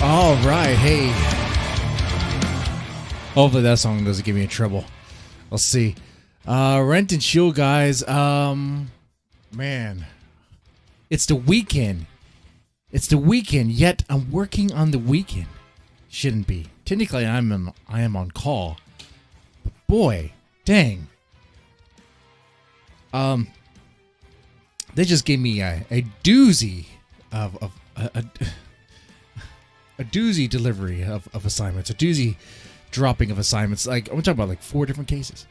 All right, hey. Hopefully that song doesn't get me in trouble. Let's see. Rent and Chill, guys. Man, it's the weekend. It's the weekend. Yet I'm working on the weekend. Shouldn't be. Technically, I am on call. But boy, dang. They just gave me a doozy of a doozy delivery of assignments, a doozy dropping of assignments. Like, I'm talking about like 4 different cases.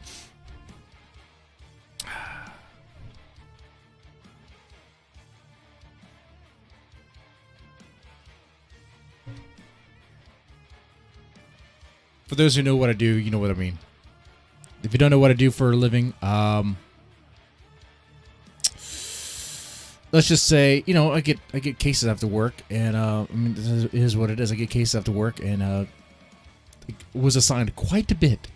For those who know what I do, you know what I mean. If you don't know what I do for a living, let's just say, you know, I get cases after work, and I mean, it is what it is. I get cases after work, and it was assigned quite a bit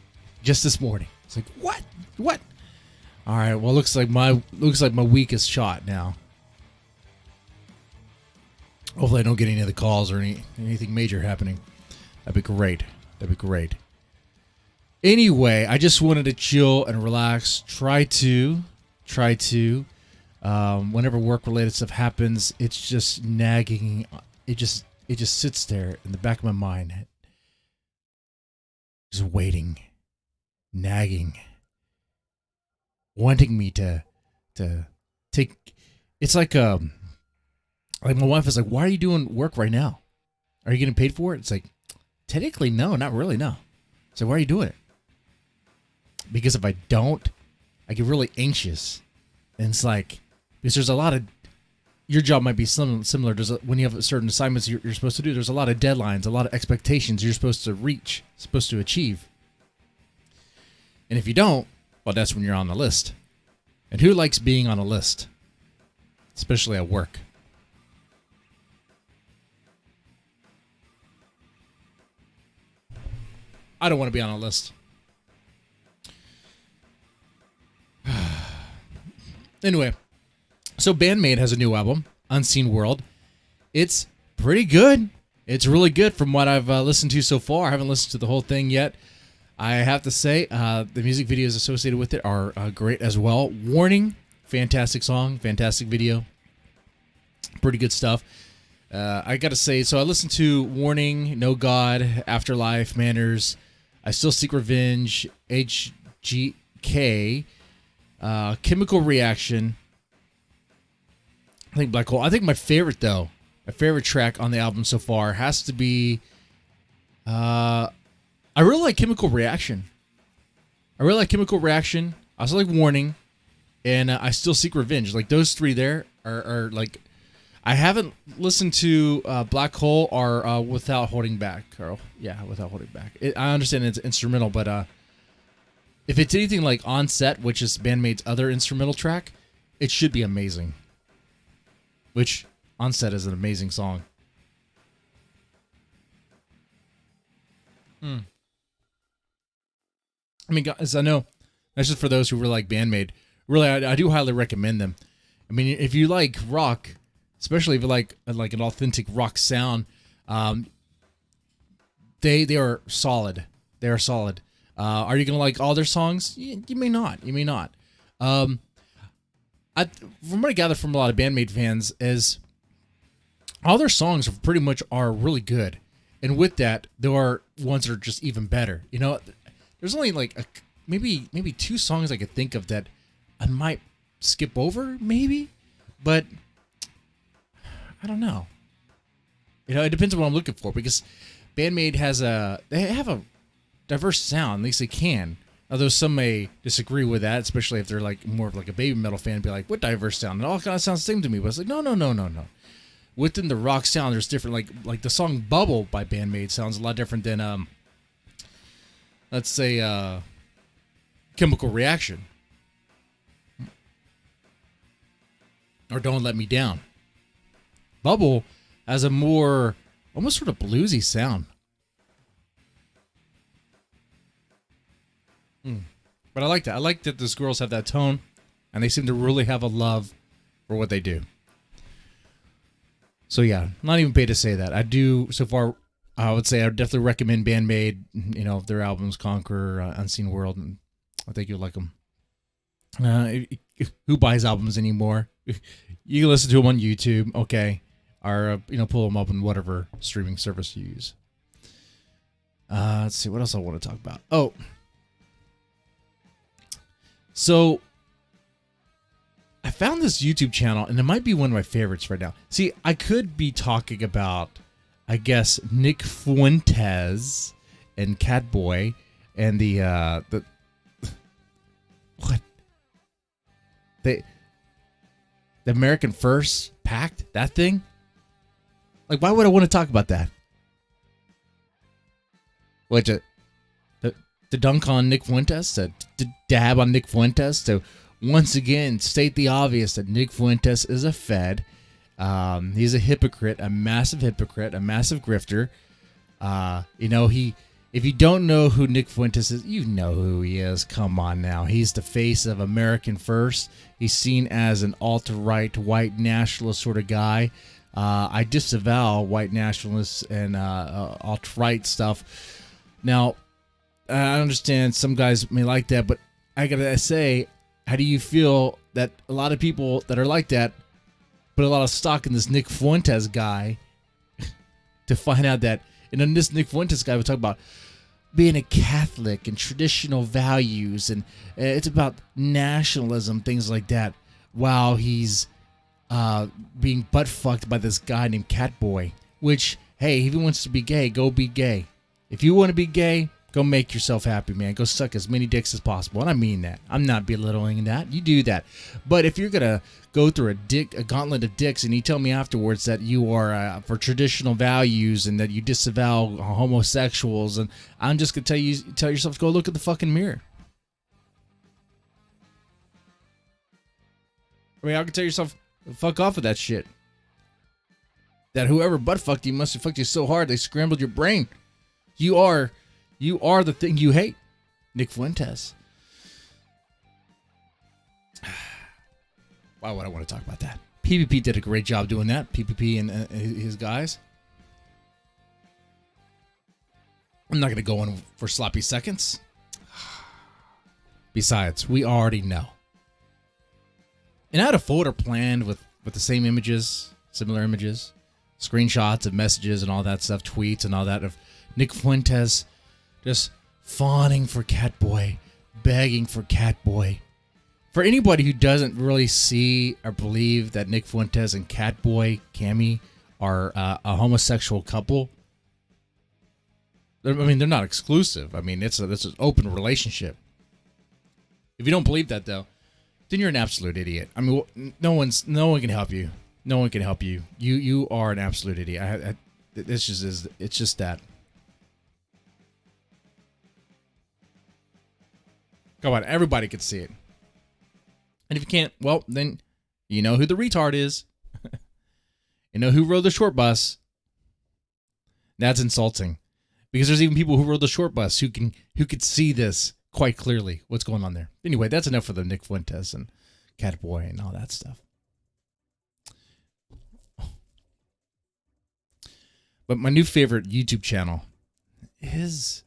just this morning. It's like, what? All right, well, looks like my week is shot now. Hopefully, I don't get any other calls or anything major happening. That'd be great. Anyway, I just wanted to chill and relax. Try to. Whenever work-related stuff happens, it's just nagging. It just sits there in the back of my mind, just waiting, nagging, wanting me to take. It's like my wife is like, "Why are you doing work right now? Are you getting paid for it?" It's like, technically, no, not really, no. So why are you doing it? Because if I don't, I get really anxious, and it's like. Because there's a lot of, your job might be similar. When you have certain assignments you're supposed to do, there's a lot of deadlines, a lot of expectations you're supposed to reach, supposed to achieve. And if you don't, well, that's when you're on the list. And who likes being on a list? Especially at work. I don't want to be on a list. Anyway. So Band-Maid has a new album, Unseen World. It's pretty good. It's really good from what I've listened to so far. I haven't listened to the whole thing yet. I have to say, the music videos associated with it are great as well. Warning, fantastic song, fantastic video. Pretty good stuff. I got to say, so I listened to Warning, No God, Afterlife, Manners, I Still Seek Revenge, HGK, Chemical Reaction, I think Black Hole. I think my favorite track on the album so far has to be, I really like Chemical Reaction. I also like Warning, and I Still Seek Revenge. Like, those 3 there are like, I haven't listened to Black Hole or Without Holding Back. Without Holding Back. I understand it's instrumental, but if it's anything like On Set, which is Band-Maid's other instrumental track, it should be amazing. Which, On Set is an amazing song. I mean, guys, I know, that's just for those who really like Band-Maid. Really, I do highly recommend them. I mean, if you like rock, especially if you like an authentic rock sound, they are solid. They are solid. Are you gonna like all their songs? You may not. You may not. From what I gather from a lot of Band-Maid fans is all their songs are pretty much are really good, and with that, there are ones that are just even better. You know, there's only like maybe 2 songs I could think of that I might skip over, maybe, but I don't know. You know, it depends on what I'm looking for because Band-Maid they have a diverse sound. At least they can. Although some may disagree with that, especially if they're like more of like a baby metal fan, and be like, "What diverse sound? It all kind of sounds the same to me." But it's like, no. Within the rock sound, there's different. Like the song "Bubble" by Band-Maid sounds a lot different than let's say "Chemical Reaction" or "Don't Let Me Down." Bubble has a more almost sort of bluesy sound. But I like that. I like that those girls have that tone, and they seem to really have a love for what they do. So yeah, not even paid to say that. I do, so far, I would say I would definitely recommend Band-Maid, you know, their albums, Conquer, Unseen World, and I think you'll like them. Who buys albums anymore? You can listen to them on YouTube, okay, or, you know, pull them up on whatever streaming service you use. Let's see, what else I want to talk about? Oh, so I found this YouTube channel, and it might be one of my favorites right now. See, I could be talking about, I guess, Nick Fuentes and Catboy and the what? The American First Pact, that thing? Like, why would I want to talk about that? What, to dunk on Nick Fuentes, to dab on Nick Fuentes, to once again state the obvious that Nick Fuentes is a fed. He's a hypocrite, a massive hypocrite, a massive grifter. You know, if you don't know who Nick Fuentes is, you know who he is. Come on now. He's the face of American First. He's seen as an alt-right, white nationalist sort of guy. I disavow white nationalists and alt-right stuff. Now, I understand some guys may like that, but I gotta say, how do you feel that a lot of people that are like that put a lot of stock in this Nick Fuentes guy to find out that, and then this Nick Fuentes guy would talk about being a Catholic and traditional values, and it's about nationalism, things like that, while he's being butt-fucked by this guy named Catboy, which, hey, if he wants to be gay, go be gay. If you want to be gay, go make yourself happy, man. Go suck as many dicks as possible. And I mean that. I'm not belittling that. You do that. But if you're going to go through a gauntlet of dicks and you tell me afterwards that you are for traditional values and that you disavow homosexuals, and I'm just going to tell yourself to go look at the fucking mirror. I mean, I can tell yourself, fuck off with that shit. That whoever butt fucked you must have fucked you so hard they scrambled your brain. You are the thing you hate, Nick Fuentes. Why would I want to talk about that? PPP did a great job doing that. PPP and his guys. I'm not going to go in for sloppy seconds. Besides, we already know. And I had a folder planned with the same images, similar images, screenshots of messages and all that stuff, tweets and all that of Nick Fuentes just fawning for Catboy, begging for Catboy. For anybody who doesn't really see or believe that Nick Fuentes and Catboy, Cammy, are a homosexual couple, I mean, they're not exclusive. I mean, it's an open relationship. If you don't believe that, though, then you're an absolute idiot. I mean, no one can help you. No one can help you. You are an absolute idiot. It's just that. Come on, everybody can see it. And if you can't, well, then you know who the retard is. You know who rode the short bus. That's insulting. Because there's even people who rode the short bus who could see this quite clearly, what's going on there. Anyway, that's enough for the Nick Fuentes and Catboy and all that stuff. But my new favorite YouTube channel is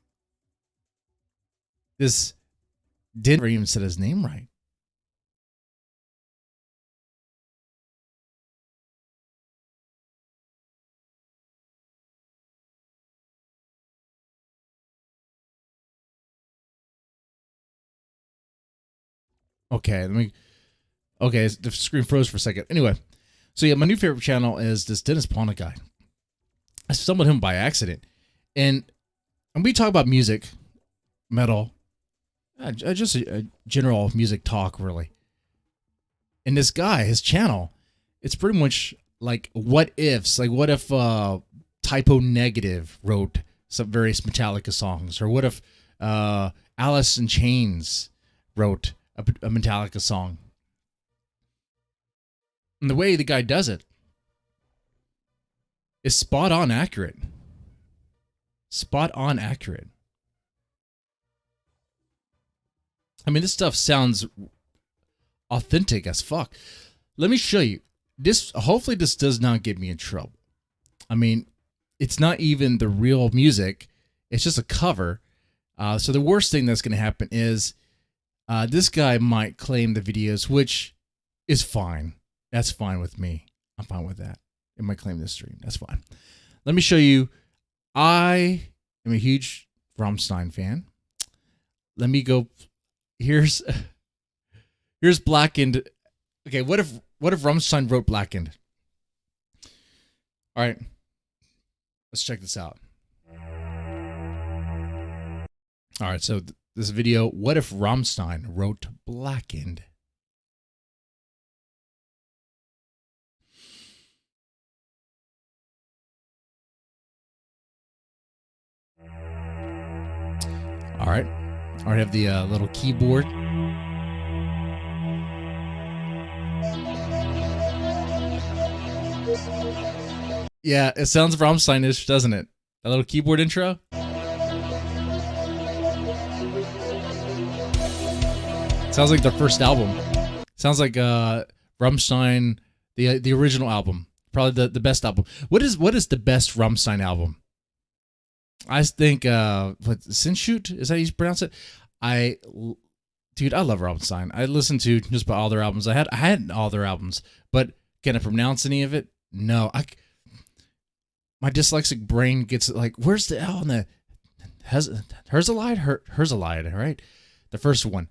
this. Didn't even said his name right. Okay, Okay, the screen froze for a second. Anyway, so yeah, my new favorite channel is this Dennis Polnick guy. I stumbled him by accident, and we talk about music, metal, just a general music talk, really. And this guy, his channel, it's pretty much like what ifs. Like, what if Typo Negative wrote some various Metallica songs, or what if Alice in Chains wrote a Metallica song? And the way the guy does it is spot on accurate. Spot on accurate. I mean, this stuff sounds authentic as fuck. Let me show you. This, hopefully this does not get me in trouble. I mean, it's not even the real music. It's just a cover. So the worst thing that's going to happen is this guy might claim the videos, which is fine. That's fine with me. I'm fine with that. It might claim this stream. That's fine. Let me show you. I am a huge Rammstein fan. Let me go. Here's Blackened. Okay, what if Rammstein wrote Blackened? All right, let's check this out. All right, so this video. What if Rammstein wrote Blackened? All right. I already have the little keyboard. Yeah, it sounds Rammstein-ish, doesn't it? That little keyboard intro. Sounds like their first album. Sounds like Rammstein, the original album, probably the best album. What is the best Rammstein album? I think Sinshoot, is that how you pronounce it? Dude, I love Rammstein. I listened to just about all their albums. I had all their albums, but can I pronounce any of it? No. My dyslexic brain gets like, where's the L in the Herzalide, right? The first one.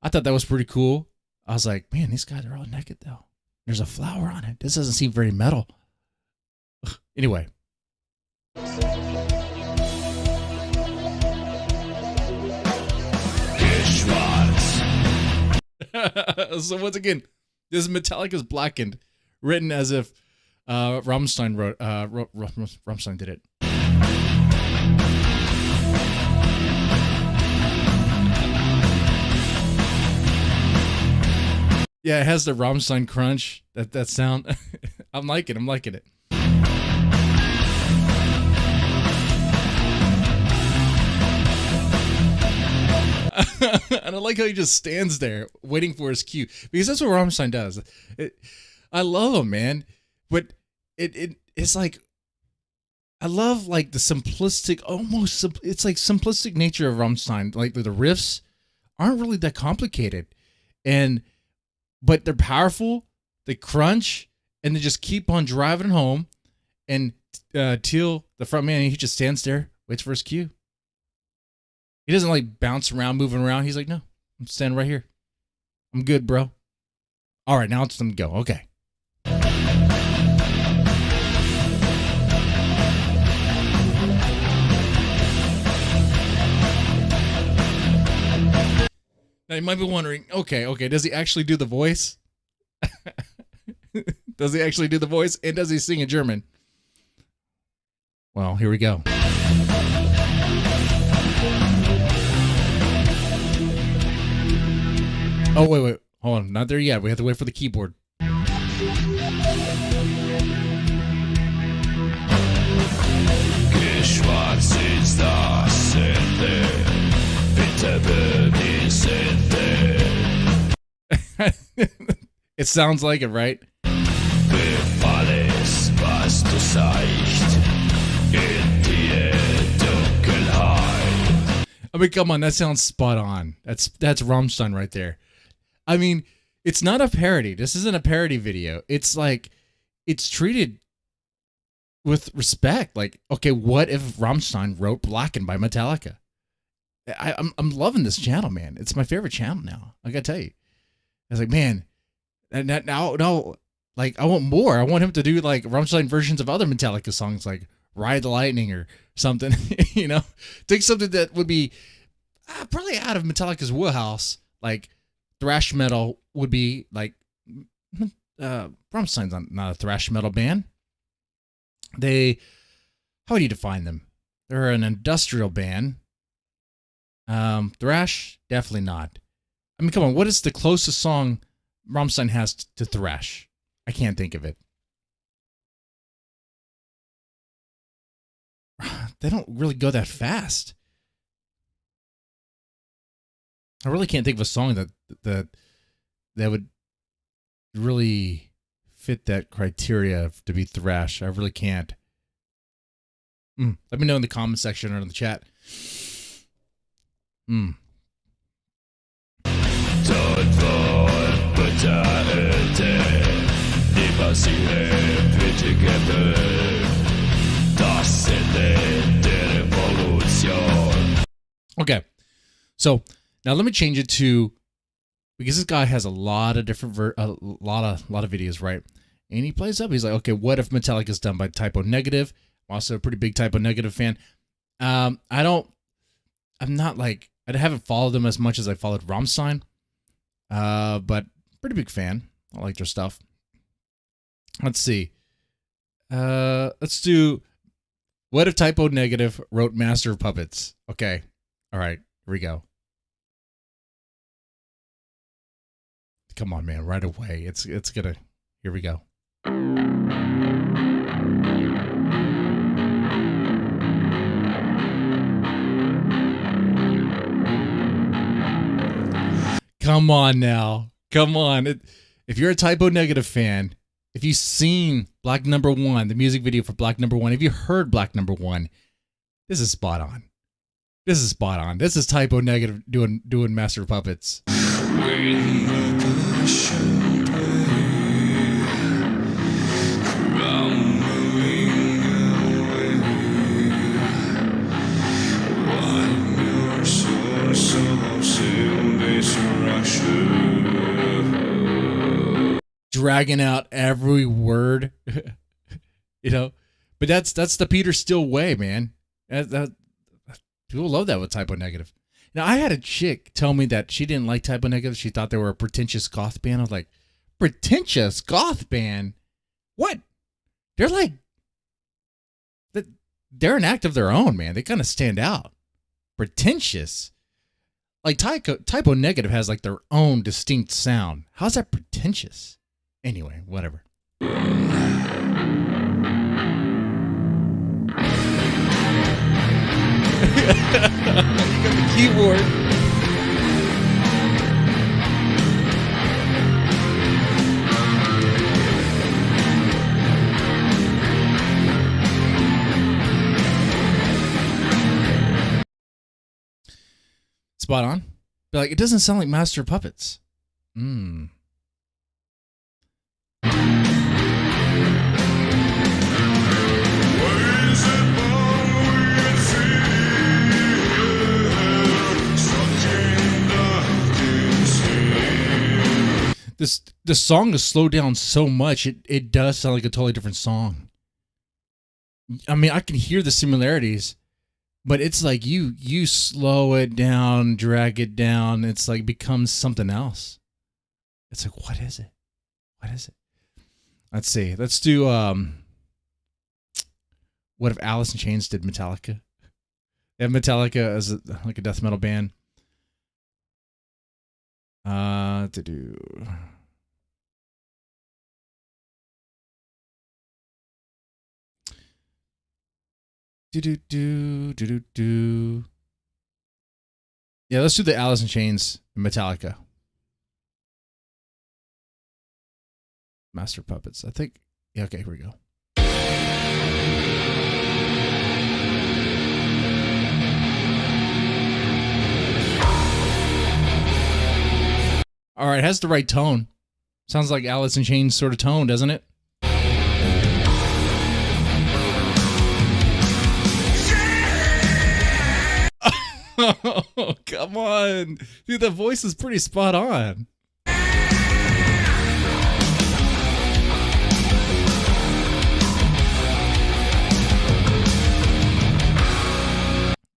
I thought that was pretty cool. I was like, man, these guys are all naked though. There's a flower on it. This doesn't seem very metal. Anyway. So once again, this is Metallica's Blackened, written as if Rammstein wrote. Rammstein did it. Yeah, it has the Rammstein crunch. That sound. I'm liking it. And I like how he just stands there waiting for his cue, because that's what Rammstein does. I love him, man, but it's like, I love like the simplistic, it's like simplistic nature of Rammstein. Like the riffs aren't really that complicated, but they're powerful. They crunch, and they just keep on driving home. And Teal, the front man, he just stands there, waits for his cue. He doesn't like bounce around, moving around. He's like, no, I'm standing right here. I'm good, bro. All right, now it's time to go. Okay. Now you might be wondering, okay, does he actually do the voice? Does he actually do the voice? And does he sing in German? Well, here we go. Oh, wait. Hold on. Not there yet. We have to wait for the keyboard. It sounds like it, right? I mean, come on, that sounds spot on. That's Rammstein right there. I mean, it's not a parody. This isn't a parody video. It's like, it's treated with respect. Like, okay, what if Rammstein wrote Blackened by Metallica? I'm loving this channel, man. It's my favorite channel now. I gotta tell you. I was like, man, now, like, I want more. I want him to do like Rammstein versions of other Metallica songs, like Ride the Lightning or something. You know, take something that would be probably out of Metallica's wheelhouse, like thrash metal would be like. Rammstein's not a thrash metal band. How would you define them? They're an industrial band. Thrash, definitely not. I mean, come on, what is the closest song Rammstein has to thrash? I can't think of it. They don't really go that fast. I really can't think of a song that would really fit that criteria to be thrash. I really can't. Let me know in the comment section or in the chat. Okay, so now let me change it to, because this guy has a lot of different a lot of videos, right? And he plays up. He's like, okay, what if Metallica's done by Typo Negative? I'm also a pretty big Typo Negative fan. I'm not like, I haven't followed them as much as I followed Rammstein, but pretty big fan. I like their stuff. Let's see. Let's do, what if Typo Negative wrote Master of Puppets? Okay. All right. Here we go. Come on, man. Right away. It's gonna, here we go. Come on now. Come on. If you're a Typo Negative fan, if you've seen Black Number One, the music video for Black Number One, if you heard Black Number One, this is spot on. This is spot on. This is Typo Negative doing Master of Puppets. Dragging out every word, you know, but that's the Peter Steele way, man. That people love that with Typo Negative. Now, I had a chick tell me that she didn't like Typo Negative. She thought they were a pretentious goth band. I was like, pretentious goth band? What? They're like, they're an act of their own, man. They kind of stand out. Pretentious. Like Typo Negative has like their own distinct sound. How's that pretentious? Anyway, whatever. You got the keyboard. Spot on. But like, it doesn't sound like Master of Puppets. The song is slowed down so much, it does sound like a totally different song. I mean, I can hear the similarities, but it's like you slow it down, drag it down, it's like becomes something else. It's like, what is it? What is it? Let's see. Let's do what if Alice in Chains did Metallica? They have Metallica as like a death metal band. To do. Do. Yeah, let's do the Alice in Chains Metallica. Master Puppets. I think. Yeah, okay, here we go. All right, it has the right tone. Sounds like Alice in Chains sort of tone, doesn't it? Oh, come on. Dude, the voice is pretty spot on.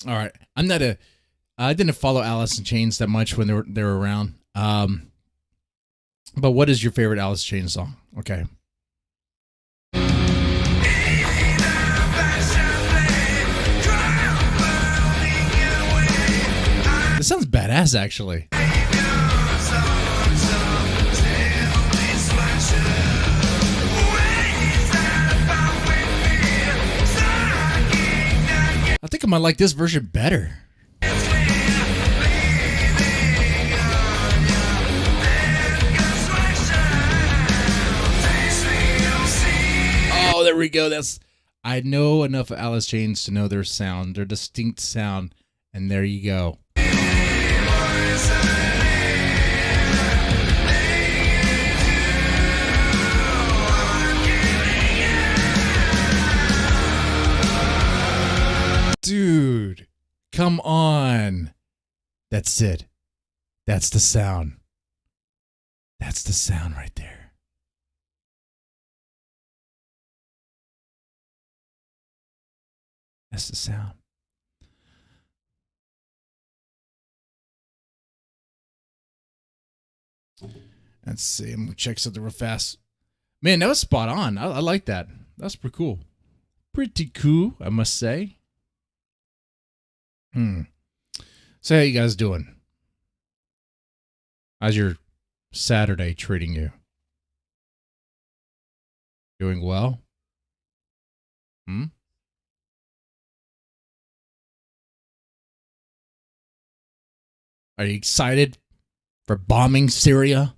All right. I didn't follow Alice in Chains that much when they were around. But what is your favorite Alice in Chains song? Okay. This sounds badass, actually. I think I might like this version better. Oh, there we go. I know enough of Alice Chains to know their sound, their distinct sound, and there you go. Dude, come on. That's it. That's the sound. That's the sound right there. That's the sound. Let's see. I'm going to check something real fast. Man, that was spot on. I like that. That's pretty cool. Pretty cool, I must say. So how you guys doing? How's your Saturday treating you? Doing well? Are you excited for bombing Syria?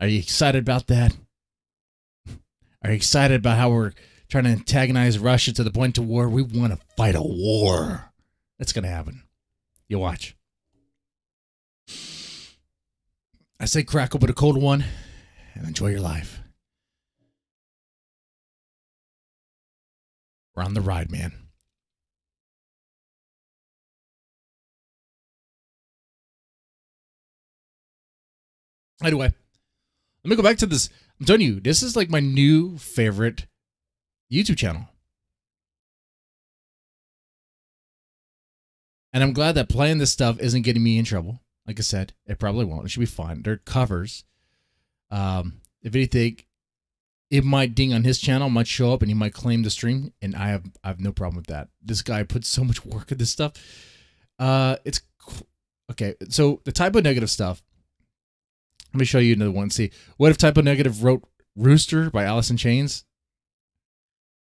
Are you excited about that? Are you excited about how we're trying to antagonize Russia to the point of war? We want to fight a war. That's going to happen. You watch. I say crack open a cold one and enjoy your life. We're on the ride, man. Anyway, let me go back to this. I'm telling you, this is like my new favorite YouTube channel. And I'm glad that playing this stuff isn't getting me in trouble. Like I said, it probably won't. It should be fine. They're covers. If anything, it might ding on his channel, might show up, and he might claim the stream. And I have no problem with that. This guy puts so much work in this stuff. It's okay. So the typo negative stuff. Let me show you another one. See, what if Typo Negative wrote "Rooster" by Alice in Chains?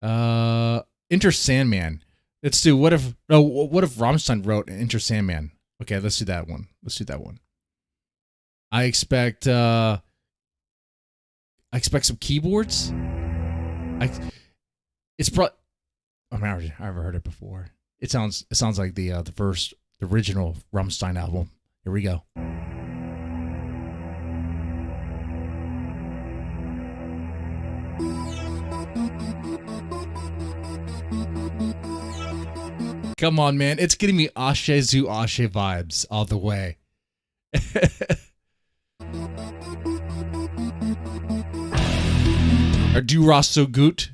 Enter Sandman. Let's do what if Rammstein wrote Enter Sandman? Okay, let's do that one. I expect some keyboards. I've ever heard it before. It sounds like the original Rammstein album. Here we go. Come on, man. It's getting me Ashe Zu Ashe vibes all the way. Or Du Rast so gut.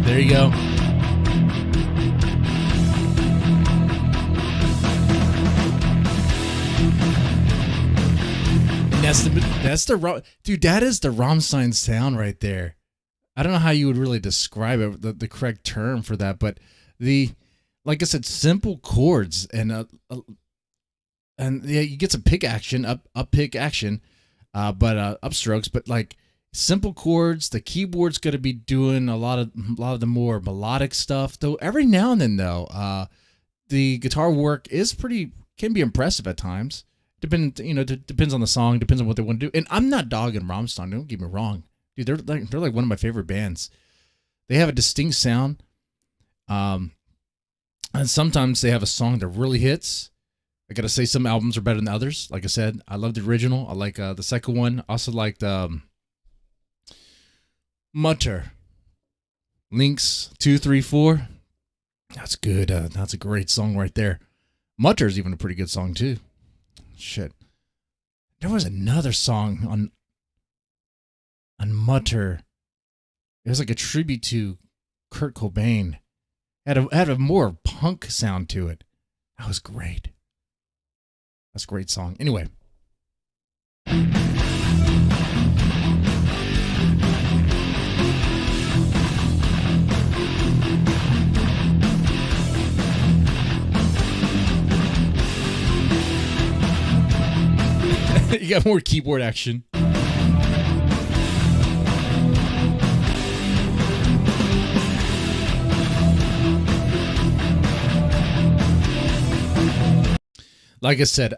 There you go. That's the dude. That is the Rammstein sound right there. I don't know how you would really describe it, the correct term for that, but like I said, simple chords and yeah, you get some pick action, up pick action, but upstrokes, but like simple chords. The keyboard's going to be doing a lot of the more melodic stuff, though. Every now and then, though, the guitar work can be impressive at times. Depends on the song, depends on what they want to do. And I'm not dogging Rammstein, don't get me wrong. Dude, they're like one of my favorite bands. They have a distinct sound. And sometimes they have a song that really hits. I gotta say, some albums are better than others. Like I said, I love the original. I like the second one. Also like the Mutter. Links 2, 3, 4. That's good. That's a great song right there. Mutter is even a pretty good song too. Shit. There was another song on Mutter. It was like a tribute to Kurt Cobain. Had a more punk sound to it. That was great. That's a great song. Anyway. You got more keyboard action. Like I said,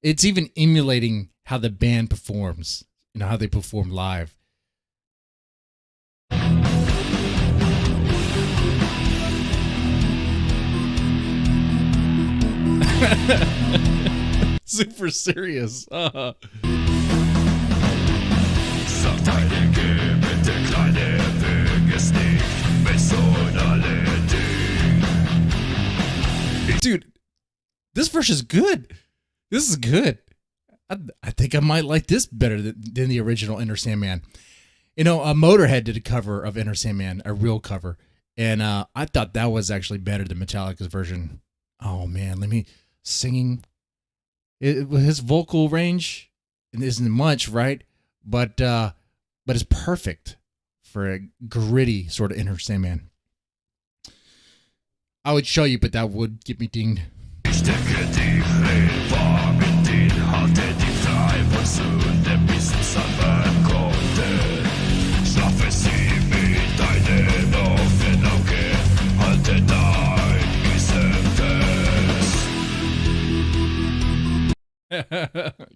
it's even emulating how the band performs, you know, how they perform live. Super serious. Dude, this verse is good. This is good. I think I might like this better than the original Enter Sandman. You know, Motorhead did a cover of Enter Sandman, a real cover. And I thought that was actually better than Metallica's version. Oh, man. Singing. His vocal range isn't much, right? But it's perfect for a gritty sort of Enter Sandman. I would show you, but that would get me dinged.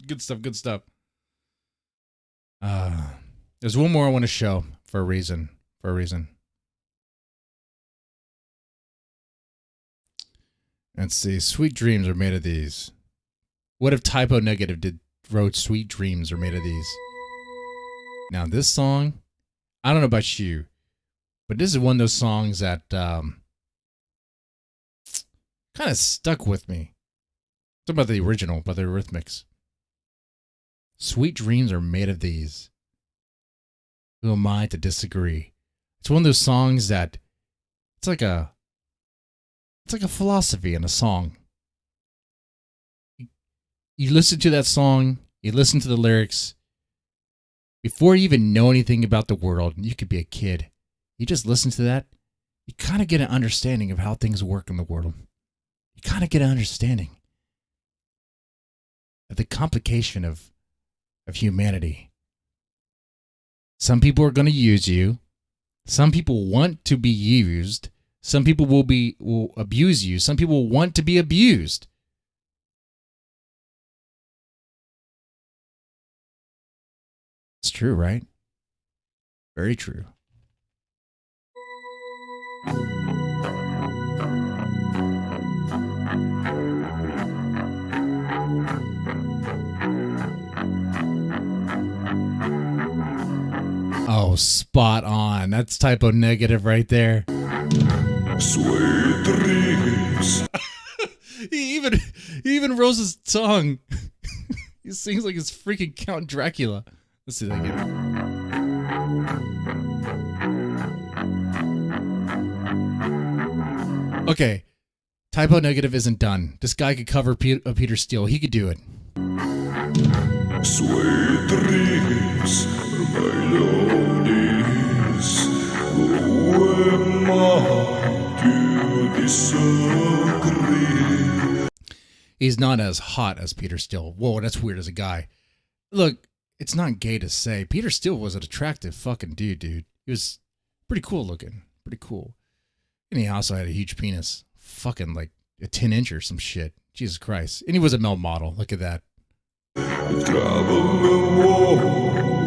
Good stuff, good stuff. There's one more I want to show for a reason. Let's see. Sweet Dreams Are Made of These. What if Typo Negative wrote Sweet Dreams Are Made of These? Now this song, I don't know about you, but this is one of those songs that kind of stuck with me. It's about the original, by the Eurythmics. Sweet Dreams Are Made of These. Who am I to disagree? It's one of those songs that it's like a philosophy in a song. You listen to that song, you listen to the lyrics. Before you even know anything about the world, you could be a kid. You just listen to that, you kind of get an understanding of how things work in the world. You kind of get an understanding of the complication of humanity. Some people are going to use you. Some people want to be used. Some people will abuse you. Some people want to be abused. It's true, right? Very true. Oh, spot on. That's Typo Negative right there. Sweet dreams. he even rolls his tongue. He sings like it's freaking Count Dracula. Let's see that again. Okay. Typo Negative isn't done. This guy could cover Peter Steele. He could do it. Sweet dreams are melodies. Who am I to disagree? He's not as hot as Peter Steele. Whoa, that's weird as a guy. Look, it's not gay to say. Peter Steele was an attractive fucking dude. He was pretty cool looking. Pretty cool. And he also had a huge penis. Fucking like a 10-inch or some shit. Jesus Christ. And he was a male model. Look at that. Travel the world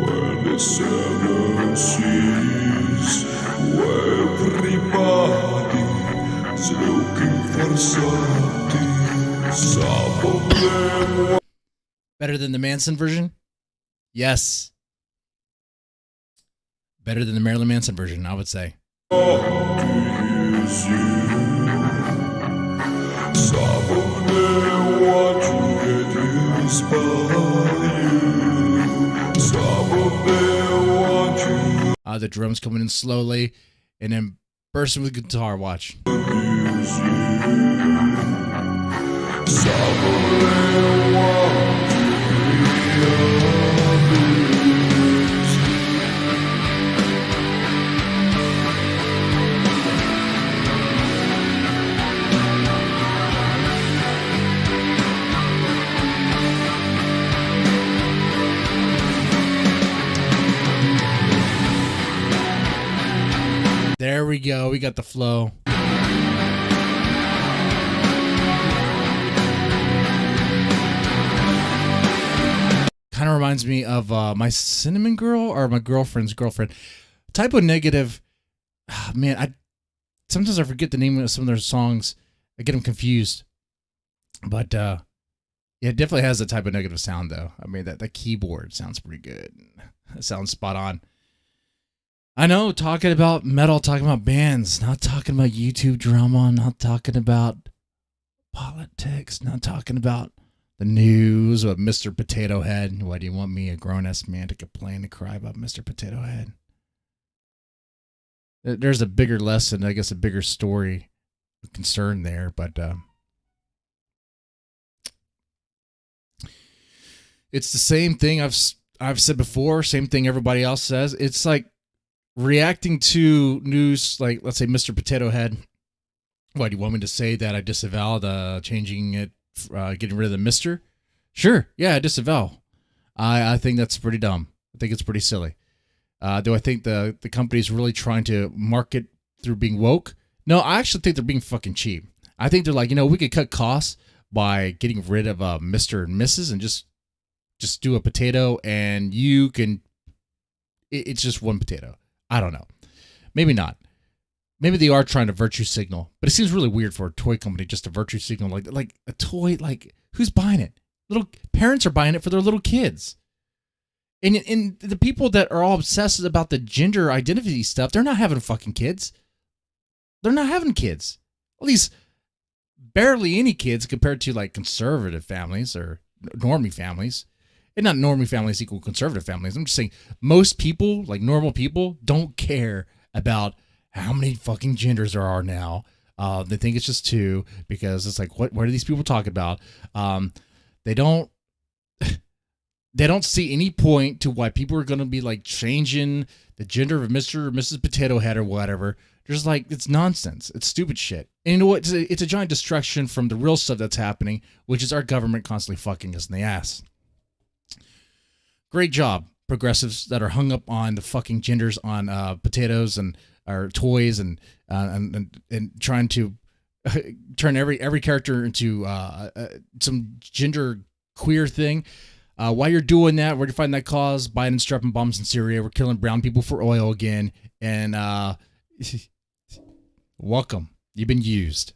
and the seven seas, where everybody's looking Better than the Manson version? Yes. Better than the Marilyn Manson version, I would say. The drums coming in slowly and then bursting with guitar. Watch. There we go. We got the flow. Kind of reminds me of my cinnamon girl or my girlfriend's girlfriend. Typo Negative. Man, sometimes I forget the name of some of their songs. I get them confused. But yeah, it definitely has a Typo Negative sound, though. I mean, that keyboard sounds pretty good. It sounds spot on. I know, talking about metal, talking about bands, not talking about YouTube drama, not talking about politics, not talking about the news of Mr. Potato Head. Why do you want me, a grown-ass man, to complain and cry about Mr. Potato Head? There's a bigger lesson, I guess a bigger story concern there, but it's the same thing I've said before, same thing everybody else says. It's like reacting to news like, let's say, Mr. Potato Head. Why do you want me to say that I disavow the changing it, getting rid of the Mr.? Sure, yeah, I disavow. I think that's pretty dumb. I think it's pretty silly. Do I think the company's really trying to market through being woke? No, I actually think they're being fucking cheap. I think they're like, we could cut costs by getting rid of Mr. and Mrs. and just do a potato, and you can. It's just one potato. I don't know. Maybe not. Maybe they are trying to virtue signal, but it seems really weird for a toy company just to virtue signal like a toy. Like, who's buying it? Little parents are buying it for their little kids. And the people that are all obsessed about the gender identity stuff, they're not having fucking kids. They're not having kids. At least barely any kids compared to like conservative families or normie families. And not normie families equal conservative families. I'm just saying most people, like normal people, don't care about how many fucking genders there are now. They think it's just two because it's like, what do these people talk about? They don't see any point to why people are going to be like changing the gender of Mr. or Mrs. Potato Head or whatever. There's like, it's nonsense. It's stupid shit. And you know what? It's a giant distraction from the real stuff that's happening, which is our government constantly fucking us in the ass. Great job, progressives that are hung up on the fucking genders on potatoes and or toys and trying to turn every character into some gender queer thing. While you're doing that, where do you find that cause? Biden strapping bombs in Syria. We're killing brown people for oil again. And welcome. You've been used.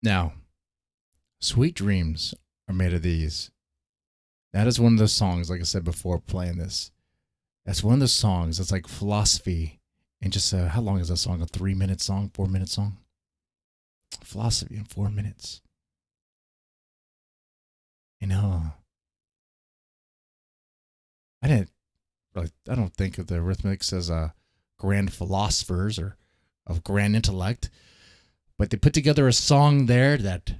Now, Sweet Dreams Are Made of These. That is one of those songs, like I said before, playing this. That's one of those songs that's like philosophy. And just, how long is that song? A 3-minute song? 4-minute song? Philosophy in 4 minutes. I don't think of the Arithmetics as grand philosophers or of grand intellect. But they put together a song there that,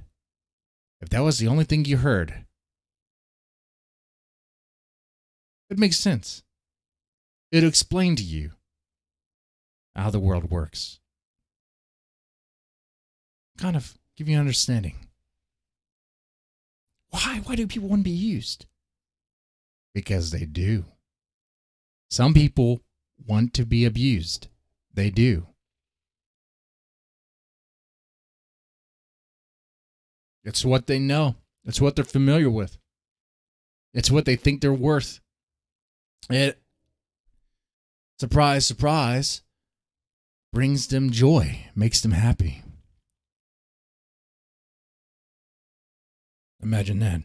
if that was the only thing you heard, it makes sense. It'll explain to you how the world works. Kind of give you an understanding. Why? Why do people want to be used? Because they do. Some people want to be abused. They do. It's what they know. It's what they're familiar with. It's what they think they're worth. It, surprise, surprise, brings them joy, makes them happy. Imagine that.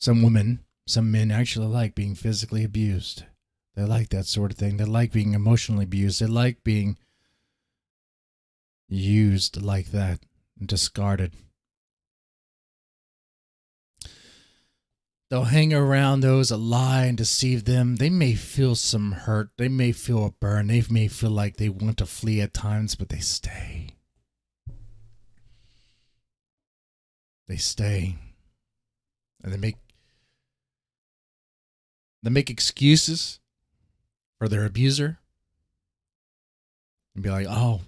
Some women, some men actually like being physically abused. They like that sort of thing. They like being emotionally abused. They like being used like that and discarded. They'll hang around those that lie and deceive them. They may feel some hurt. They may feel a burn. They may feel like they want to flee at times, but they stay. They stay. And they make excuses for their abuser. And be like, oh,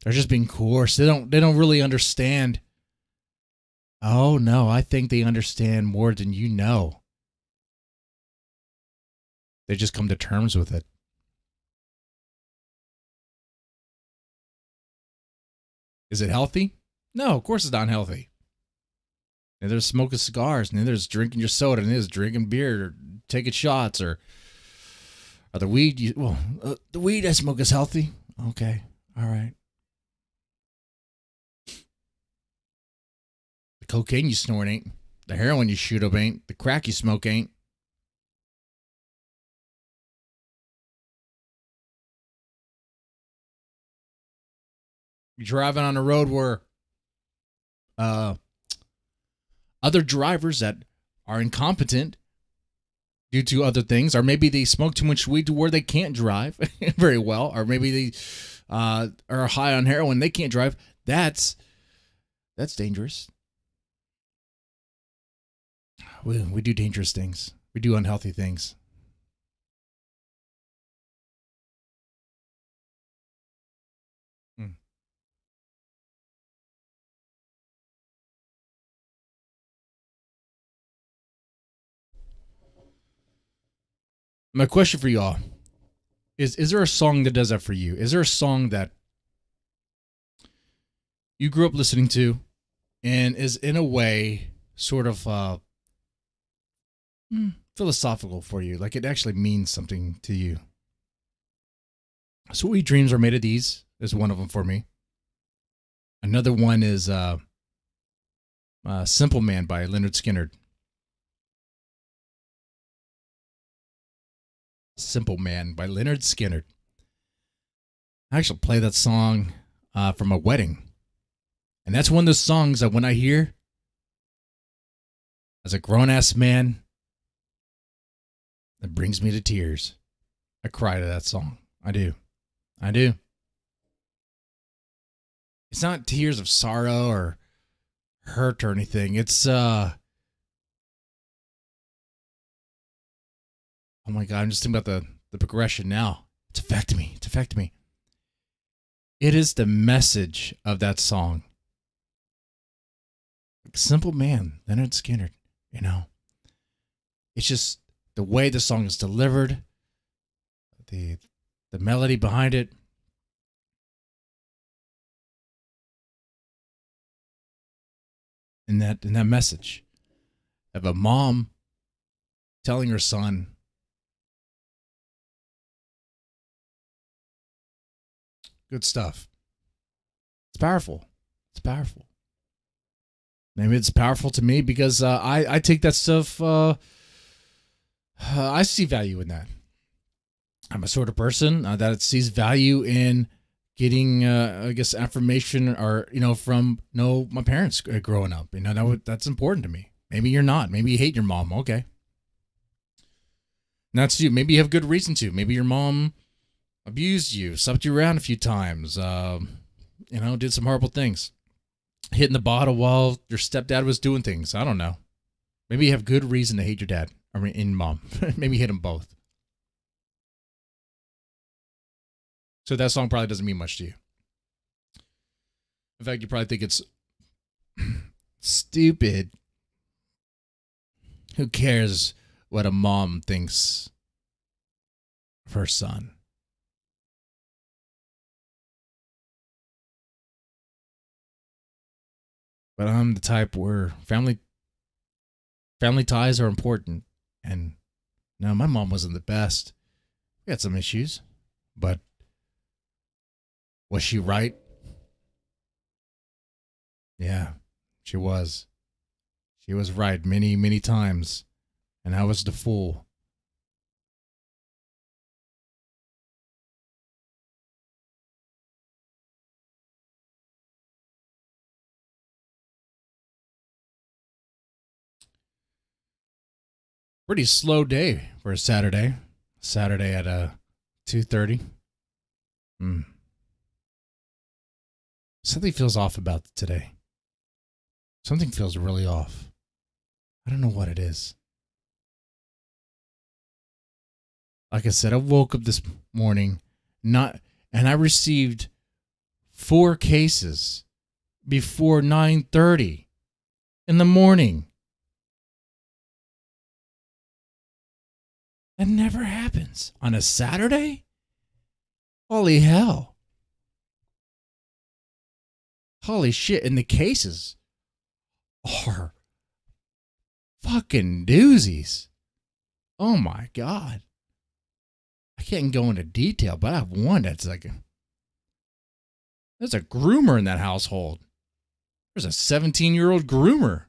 they're just being coerced. They don't really understand. Oh no, I think they understand more than you know. They just come to terms with it. Is it healthy? No, of course it's not healthy. And there's smoking cigars, and then there's drinking your soda, and there's drinking beer, or taking shots, or the weed. The weed I smoke is healthy. Okay, all right. The cocaine you snort ain't. The heroin you shoot up ain't. The crack you smoke ain't. You're driving on a road where other drivers that are incompetent due to other things, or maybe they smoke too much weed to where they can't drive very well, or maybe they are high on heroin, they can't drive. That's dangerous. We do dangerous things. We do unhealthy things. Hmm. My question for y'all is there a song that does that for you? Is there a song that you grew up listening to and is in a way sort of philosophical for you? Like it actually means something to you. Sweet Dreams Are Made of These is one of them for me. Another one is Simple Man by Leonard Skinner. Simple Man by Leonard Skinner. I actually play that song from a wedding. And that's one of those songs that when I hear as a grown-ass man, it brings me to tears. I cry to that song. I do. I do. It's not tears of sorrow or hurt or anything. It's oh my God, I'm just thinking about the progression now. It's affecting me. It's affecting me. It is the message of that song. Simple Man, Leonard Skinner, you know. It's just the way the song is delivered, the melody behind it. And that message of a mom telling her son, good stuff. It's powerful. It's powerful. Maybe it's powerful to me because I take that stuff. I see value in that. I'm a sort of person that sees value in getting, I guess, affirmation or from my parents growing up. That's important to me. Maybe you're not. Maybe you hate your mom. Okay, and that's you. Maybe you have good reason to. Maybe your mom abused you, slept you around a few times. Did some horrible things. Hitting the bottle while your stepdad was doing things. I don't know. Maybe you have good reason to hate your dad. Mom. Maybe hit them both. So that song probably doesn't mean much to you. In fact, you probably think it's stupid. Who cares what a mom thinks of her son? But I'm the type where family ties are important. And no, my mom wasn't the best. We had some issues, but was she right? Yeah, she was. She was right many, many times. And I was the fool. Pretty slow day for a Saturday. Saturday at 2:30. Hmm. Something feels off about today. Something feels really off. I don't know what it is. Like I said, I woke up this morning not and I received 4 cases before 9:30 in the morning. That never happens on a Saturday? Holy hell. Holy shit. And the cases are fucking doozies. Oh my God. I can't go into detail, but I have one that's like there's a groomer in that household. There's a 17-year-old groomer.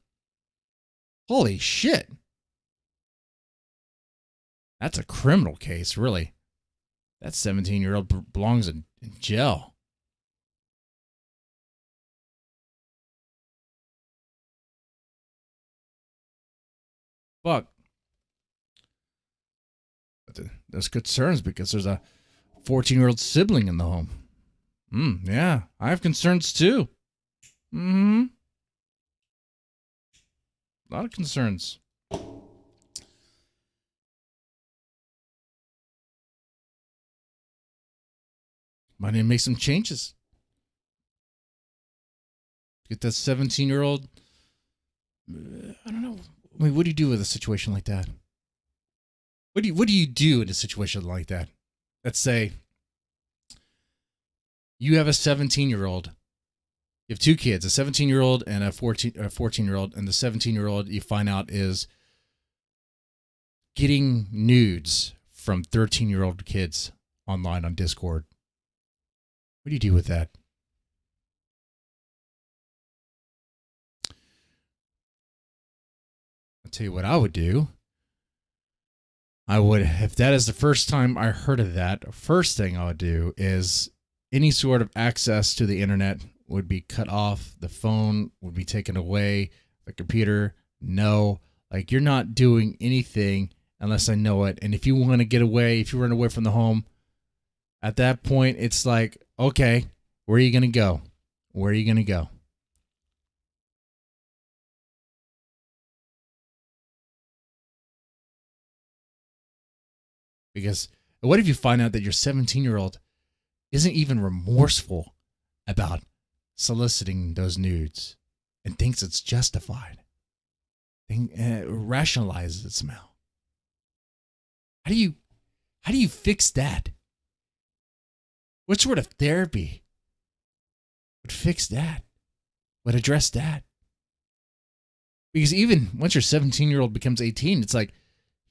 Holy shit. That's a criminal case, really. That 17-year-old belongs in jail. Fuck. But there's concerns because there's a 14-year-old sibling in the home. Yeah, I have concerns too. A lot of concerns. Might need to make some changes. Get that 17-year-old. I don't know. I mean, what do you do with a situation like that? What do you do in a situation like that? Let's say you have a 17-year-old. You have 2 kids, a 17-year-old and a 14-year-old, and the 17-year-old you find out is getting nudes from 13-year-old kids online on Discord. What do you do with that? I'll tell you what I would do. I would, if that is the first time I heard of that, first thing I would do is any sort of access to the internet would be cut off. The phone would be taken away. The computer, no. Like, you're not doing anything unless I know it. And if you want to get away, if you run away from the home, at that point, it's like, okay, where are you going to go? Where are you going to go? Because what if you find out that your 17-year-old isn't even remorseful about soliciting those nudes and thinks it's justified? Rationalizes it somehow. How do you fix that? What sort of therapy would fix that? Would address that? Because even once your 17-year-old becomes 18, it's like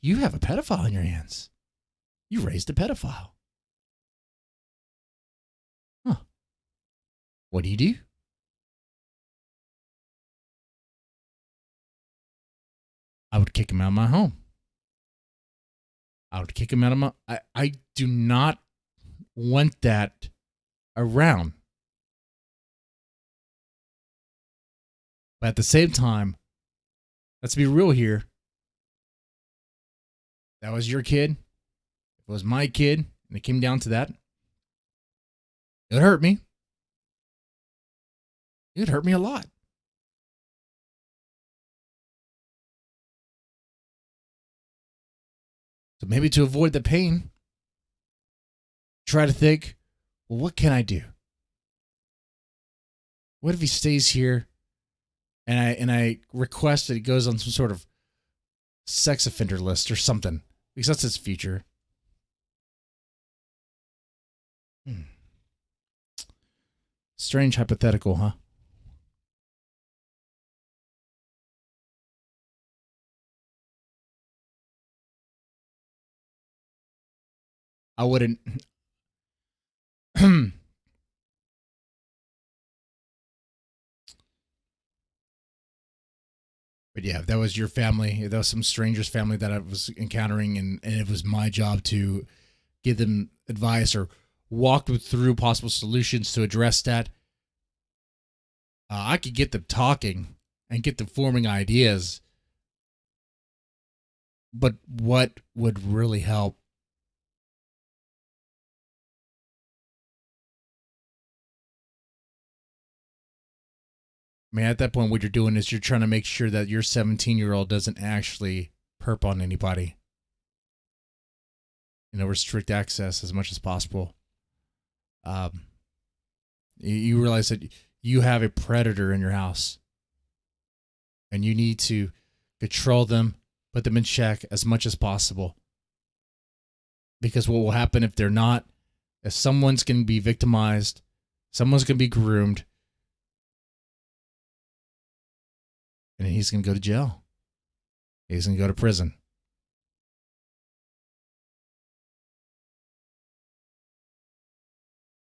you have a pedophile in your hands. You raised a pedophile. Huh. What do you do? I would kick him out of my home. I would kick him out of my... I do not want that around. But at the same time, let's be real here. That was your kid. If it was my kid, and it came down to that, it would hurt me. It would hurt me a lot. So maybe to avoid the pain, try to think, well, what can I do? What if he stays here and I request that he goes on some sort of sex offender list or something? Because that's his future. Strange hypothetical, huh? I wouldn't. But yeah, if that was your family, if that was some stranger's family that I was encountering, and it was my job to give them advice or walk them through possible solutions to address that, I could get them talking and get them forming ideas. But what would really help? I mean, at that point, what you're doing is you're trying to make sure that your 17-year-old doesn't actually perp on anybody. Restrict access as much as possible. You realize that you have a predator in your house, and you need to control them, put them in check as much as possible. Because what will happen if they're not, if someone's going to be victimized, someone's going to be groomed, and he's going to go to jail. He's going to go to prison.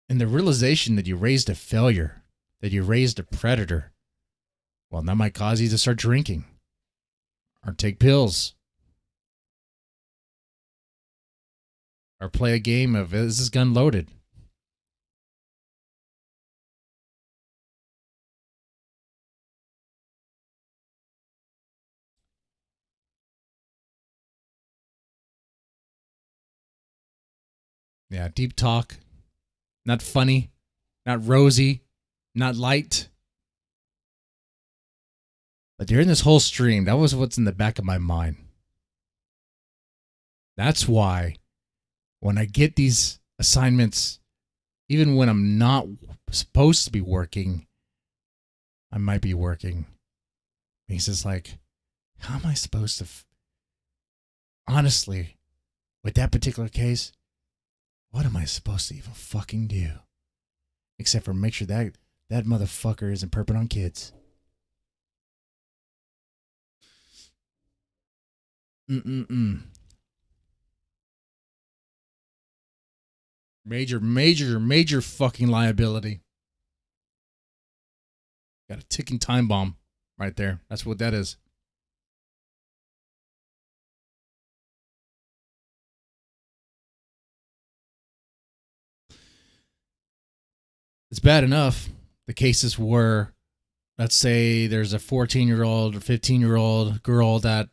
And the realization that you raised a failure, that you raised a predator, well, that might cause you to start drinking or take pills or play a game of, is this gun loaded? Yeah, deep talk. Not funny, not rosy, not light. But during this whole stream, that was what's in the back of my mind. That's why when I get these assignments, even when I'm not supposed to be working, I might be working. He's just like, how am I supposed to? Honestly, with that particular case, what am I supposed to even fucking do? Except for make sure that motherfucker isn't perping on kids. Major fucking liability. Got a ticking time bomb right there. That's what that is. It's bad enough. The cases were, let's say there's a 14-year-old or 15-year-old girl that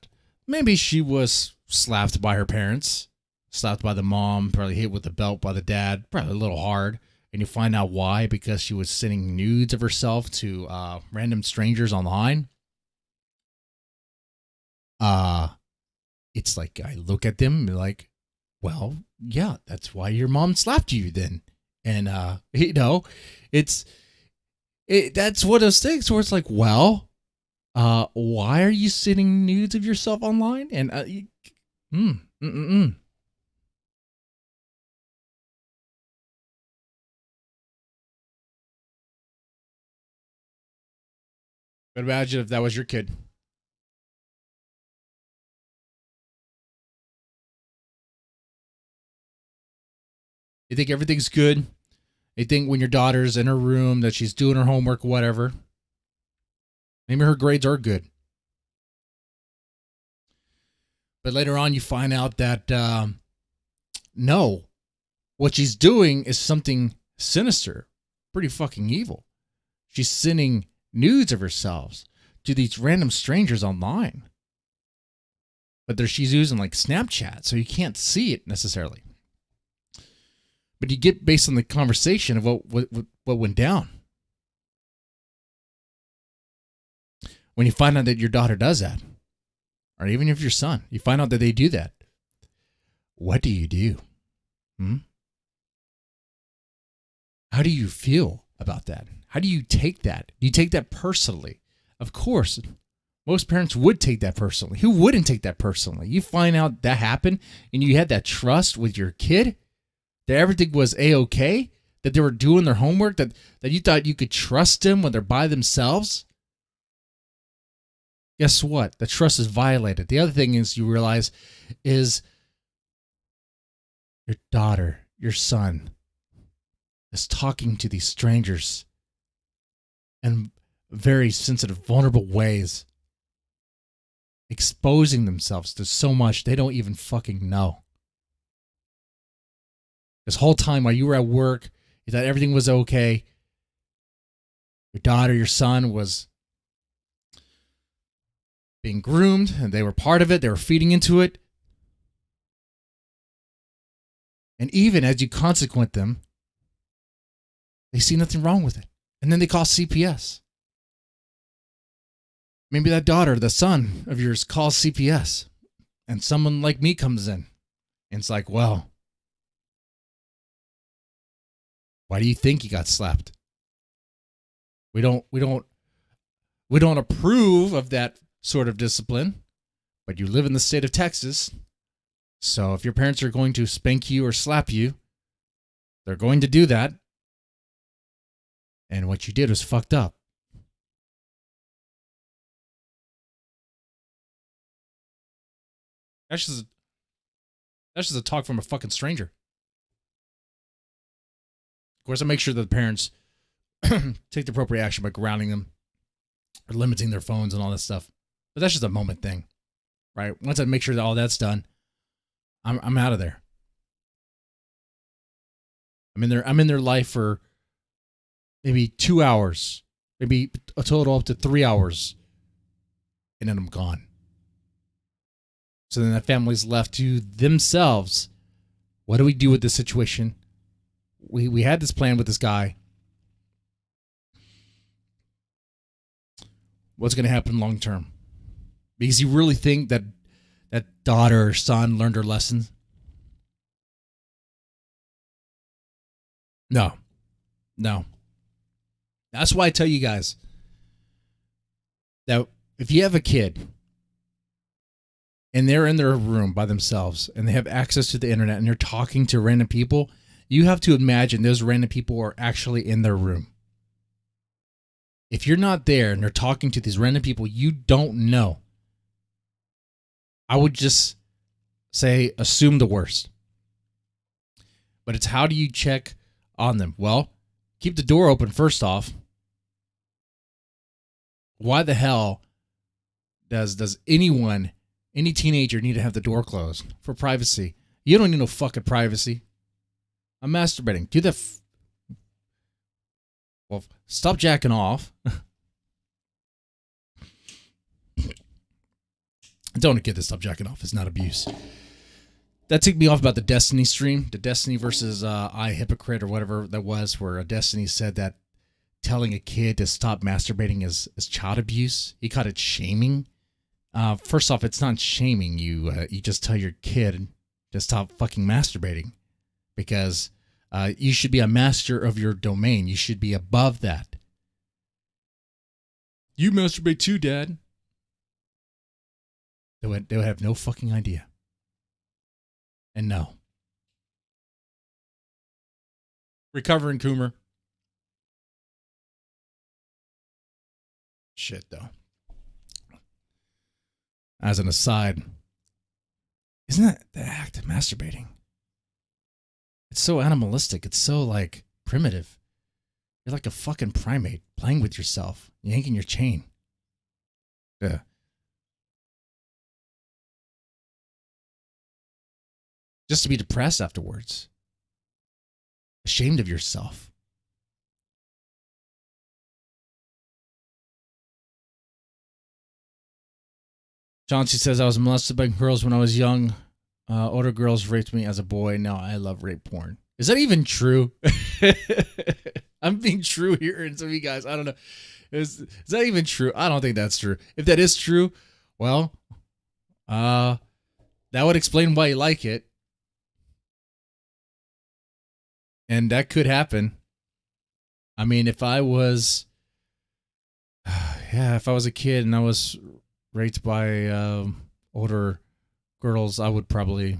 maybe she was slapped by her parents, slapped by the mom, probably hit with a belt by the dad, probably a little hard. And you find out why, because she was sending nudes of herself to random strangers online. It's like I look at them and be like, well, yeah, that's why your mom slapped you then. And that's one of those things where it's like, well, why are you sending nudes of yourself online? And But imagine if that was your kid. You think everything's good. You think when your daughter's in her room that she's doing her homework, whatever. Maybe her grades are good. But later on, you find out that, no, what she's doing is something sinister, pretty fucking evil. She's sending nudes of herself to these random strangers online. But she's using like Snapchat, so you can't see it necessarily. But you get based on the conversation of what went down. When you find out that your daughter does that, or even if your son, you find out that they do that, what do you do? How do you feel about that? How do you take that? Do you take that personally? Of course, most parents would take that personally. Who wouldn't take that personally? You find out that happened and you had that trust with your kid, that everything was A-okay, that they were doing their homework, that you thought you could trust them when they're by themselves. Guess what? The trust is violated. The other thing is you realize is your daughter, your son is talking to these strangers in very sensitive, vulnerable ways, exposing themselves to so much they don't even fucking know. This whole time while you were at work, you thought everything was okay. Your daughter, your son was being groomed, and they were part of it. They were feeding into it. And even as you consequent them, they see nothing wrong with it. And then they call CPS. Maybe that daughter, the son of yours, calls CPS. And someone like me comes in. And it's like, well, why do you think you got slapped? We don't approve of that sort of discipline, but you live in the state of Texas. So if your parents are going to spank you or slap you, they're going to do that. And what you did was fucked up. That's just a talk from a fucking stranger. Of course, I make sure that the parents take the appropriate action by grounding them or limiting their phones and all that stuff. But that's just a moment thing, right? Once I make sure that all that's done, I'm out of there. I'm in their life for maybe 2 hours, maybe a total up to 3 hours, and then I'm gone. So then that family's left to themselves. What do we do with this situation? We had this plan with this guy. What's going to happen long term? Because you really think that that daughter or son learned her lesson? No. That's why I tell you guys that if you have a kid and they're in their room by themselves and they have access to the internet and they're talking to random people, you have to imagine those random people are actually in their room. If you're not there and they're talking to these random people you don't know, I would just say assume the worst. But it's how do you check on them? Well, keep the door open first off. Why the hell does anyone, any teenager need to have the door closed? For privacy. You don't need no fucking privacy. I'm masturbating. Do the well, stop jacking off. Don't get this, stop jacking off. It's not abuse. That ticked me off about the Destiny stream. The Destiny versus I Hypocrite or whatever that was, where Destiny said that telling a kid to stop masturbating is child abuse. He called it shaming. First off, it's not shaming you. You just tell your kid to stop fucking masturbating because you should be a master of your domain. You should be above that. You masturbate too, Dad. They would have no fucking idea. And no. Recovering Coomer. Shit, though. As an aside, isn't that the act of masturbating? It's so animalistic. It's so, like, primitive. You're like a fucking primate playing with yourself, yanking your chain. Yeah. Just to be depressed afterwards. Ashamed of yourself. Chauncey says, I was molested by girls when I was young. Older girls raped me as a boy. Now I love rape porn. Is that even true? I'm being true here and some of you guys, I don't know. Is that even true? I don't think that's true. If that is true, well, that would explain why you like it. And that could happen. I mean, if I was a kid and I was raped by older girls, I'd probably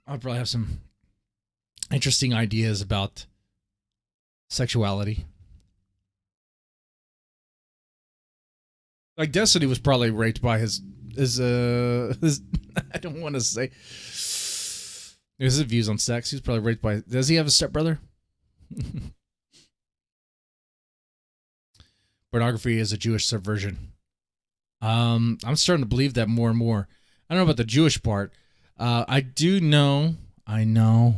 have some interesting ideas about sexuality. Like Destiny was probably raped by his I don't want to say. His views on sex. He's probably raped by. Does he have a stepbrother? Pornography is a Jewish subversion. I'm starting to believe that more and more. I don't know about the Jewish part. I do know. I know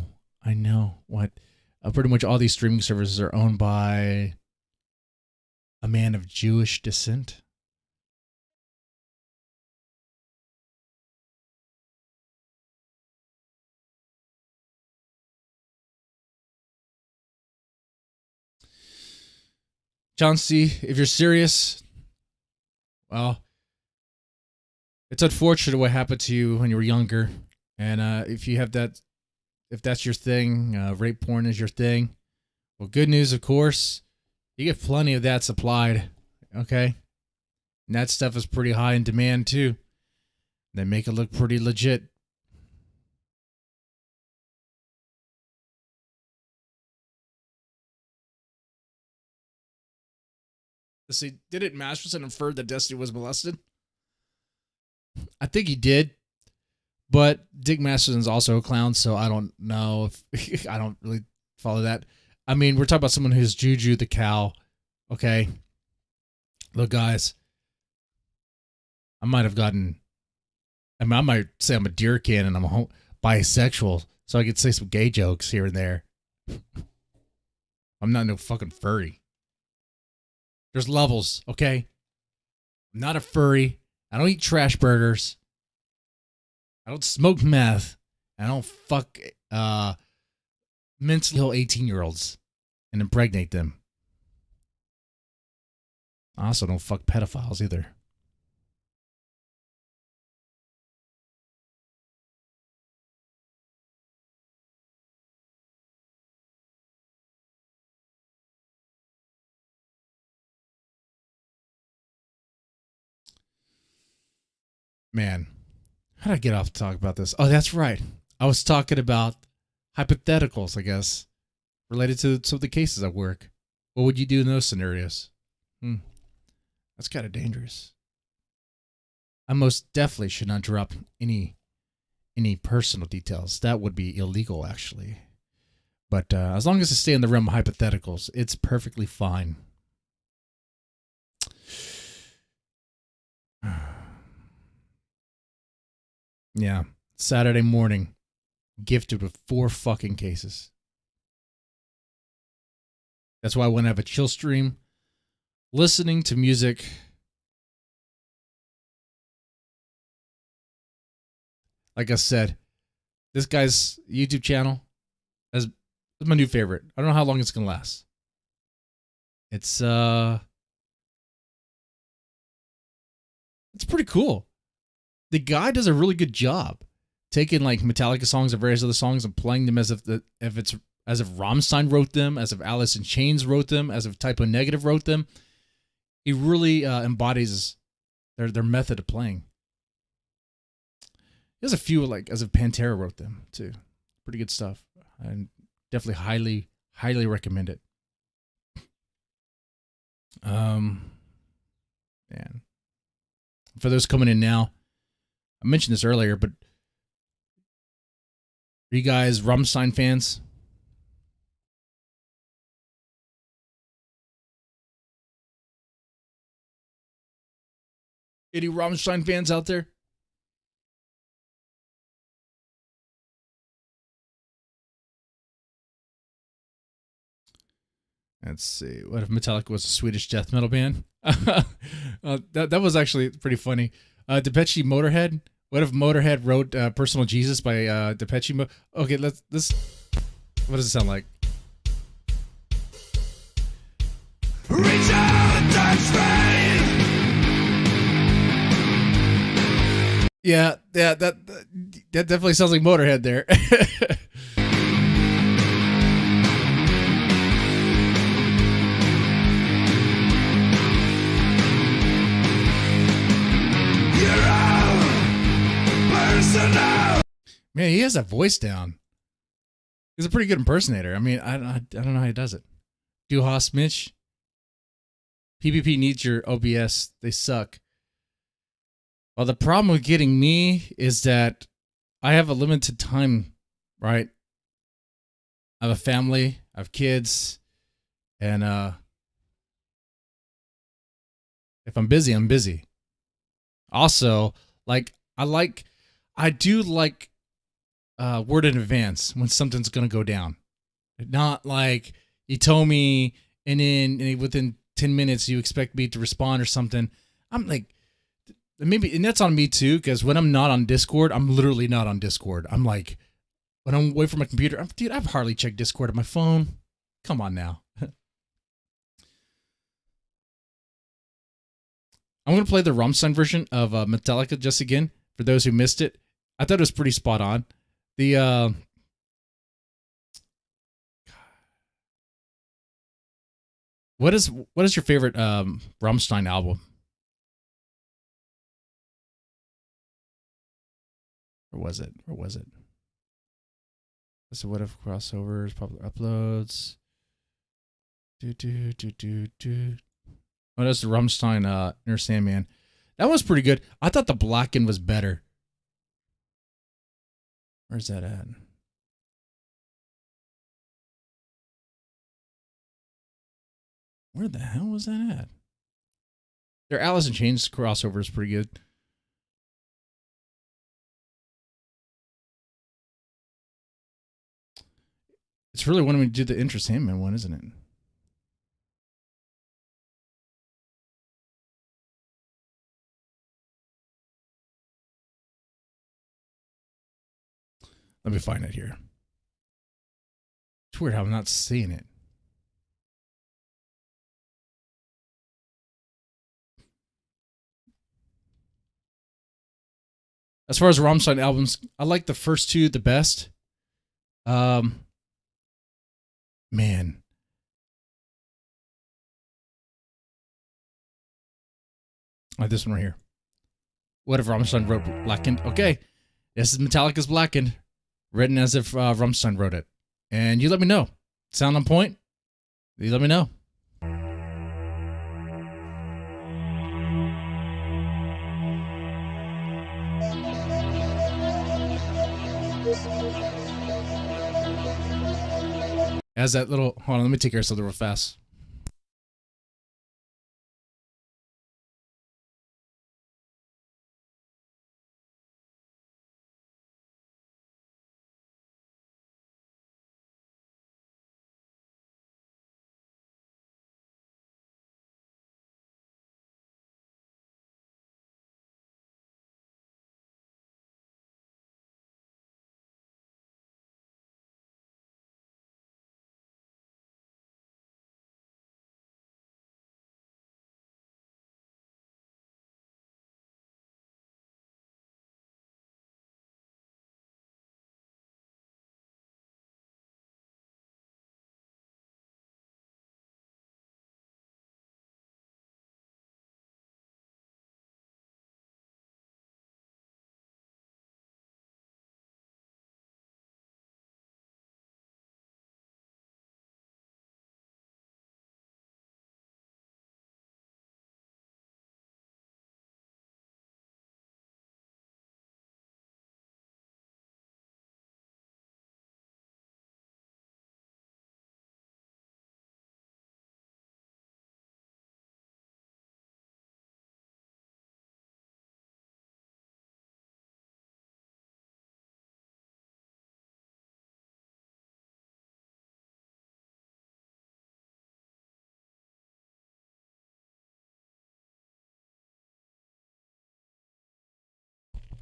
what. Pretty much all these streaming services are owned by a man of Jewish descent. John C., if you're serious, well, it's unfortunate what happened to you when you were younger. And if you have that, if that's your thing, rape porn is your thing. Well, good news, of course, you get plenty of that supplied. Okay. And that stuff is pretty high in demand too. They make it look pretty legit. Let's see, didn't Masterson infer that Destiny was molested? I think he did. But Dick Masterson's also a clown, so I don't know if I don't really follow that. I mean, we're talking about someone who's Juju the cow. Okay. Look, guys, I might say I'm a deer can and I'm bisexual, so I could say some gay jokes here and there. I'm not no fucking furry. There's levels, okay? I'm not a furry. I don't eat trash burgers. I don't smoke meth. I don't fuck mentally ill 18-year-olds and impregnate them. I also don't fuck pedophiles either. Man, how did I get off to talk about this? Oh, that's right. I was talking about hypotheticals, I guess, related to some of the cases at work. What would you do in those scenarios? That's kind of dangerous. I most definitely should not drop any personal details. That would be illegal, actually. But as long as I stay in the realm of hypotheticals, it's perfectly fine. Yeah. Saturday morning, gifted with 4 fucking cases. That's why I want to have a chill stream, listening to music. Like I said, this guy's YouTube channel is my new favorite. I don't know how long it's gonna last. It's pretty cool. The guy does a really good job taking like Metallica songs or various other songs and playing them as if Rammstein wrote them, as if Alice in Chains wrote them, as if Typo Negative wrote them. He really embodies their method of playing. There's a few like as if Pantera wrote them too. Pretty good stuff. And definitely highly recommend it. Man. For those coming in now, I mentioned this earlier, but are you guys Rammstein fans? Any Rammstein fans out there? Let's see. What if Metallica was a Swedish death metal band? That was actually pretty funny. Depeche Motorhead. What if Motorhead wrote "Personal Jesus" by Depeche Mode? Okay, let's. What does it sound like? Reach out, touch me. Yeah, that definitely sounds like Motorhead there. Man, he has that voice down. He's a pretty good impersonator. I mean, I don't know how he does it. Duhas Mitch. PvP needs your OBS. They suck. Well, the problem with getting me is that I have a limited time right? I have a family, I have kids, and if I'm busy, I'm busy. Also, I do like word in advance when something's gonna go down. Not like you told me and then within 10 minutes you expect me to respond or something. I'm like, maybe, and that's on me too, because when I'm not on Discord, I'm literally not on Discord. I'm like, when I'm away from my computer, dude, I've hardly checked Discord on my phone. Come on now. I'm going to play the Rammstein version of Metallica just again, for those who missed it. I thought it was pretty spot on. The, what is your favorite Rammstein album? Or was it? So what if crossovers, public uploads? Oh, that's the Rammstein Inner Sandman. That was pretty good. I thought the Blackened was better. Where's that at? Where the hell was that at? Their Alice in Chains crossover is pretty good. It's really when we do the Inner Sandman one, isn't it? Let me find it here. It's weird how I'm not seeing it. As far as Rammstein albums, I like the first two the best. Man. Like this one right here. What if Rammstein wrote Blackened? Okay. This is Metallica's Blackened. Written as if Rammstein wrote it. And you let me know. Sound on point? You let me know. As that little... Hold on, let me take care of something real fast.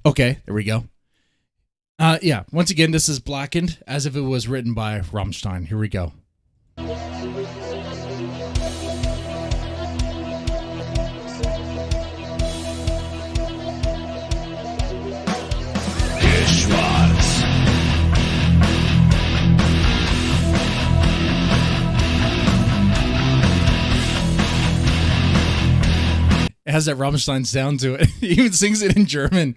Okay, there we go. Yeah, once again, this is Blackened as if it was written by Rammstein. Here we go. It has that Rammstein sound to it. He even sings it in German.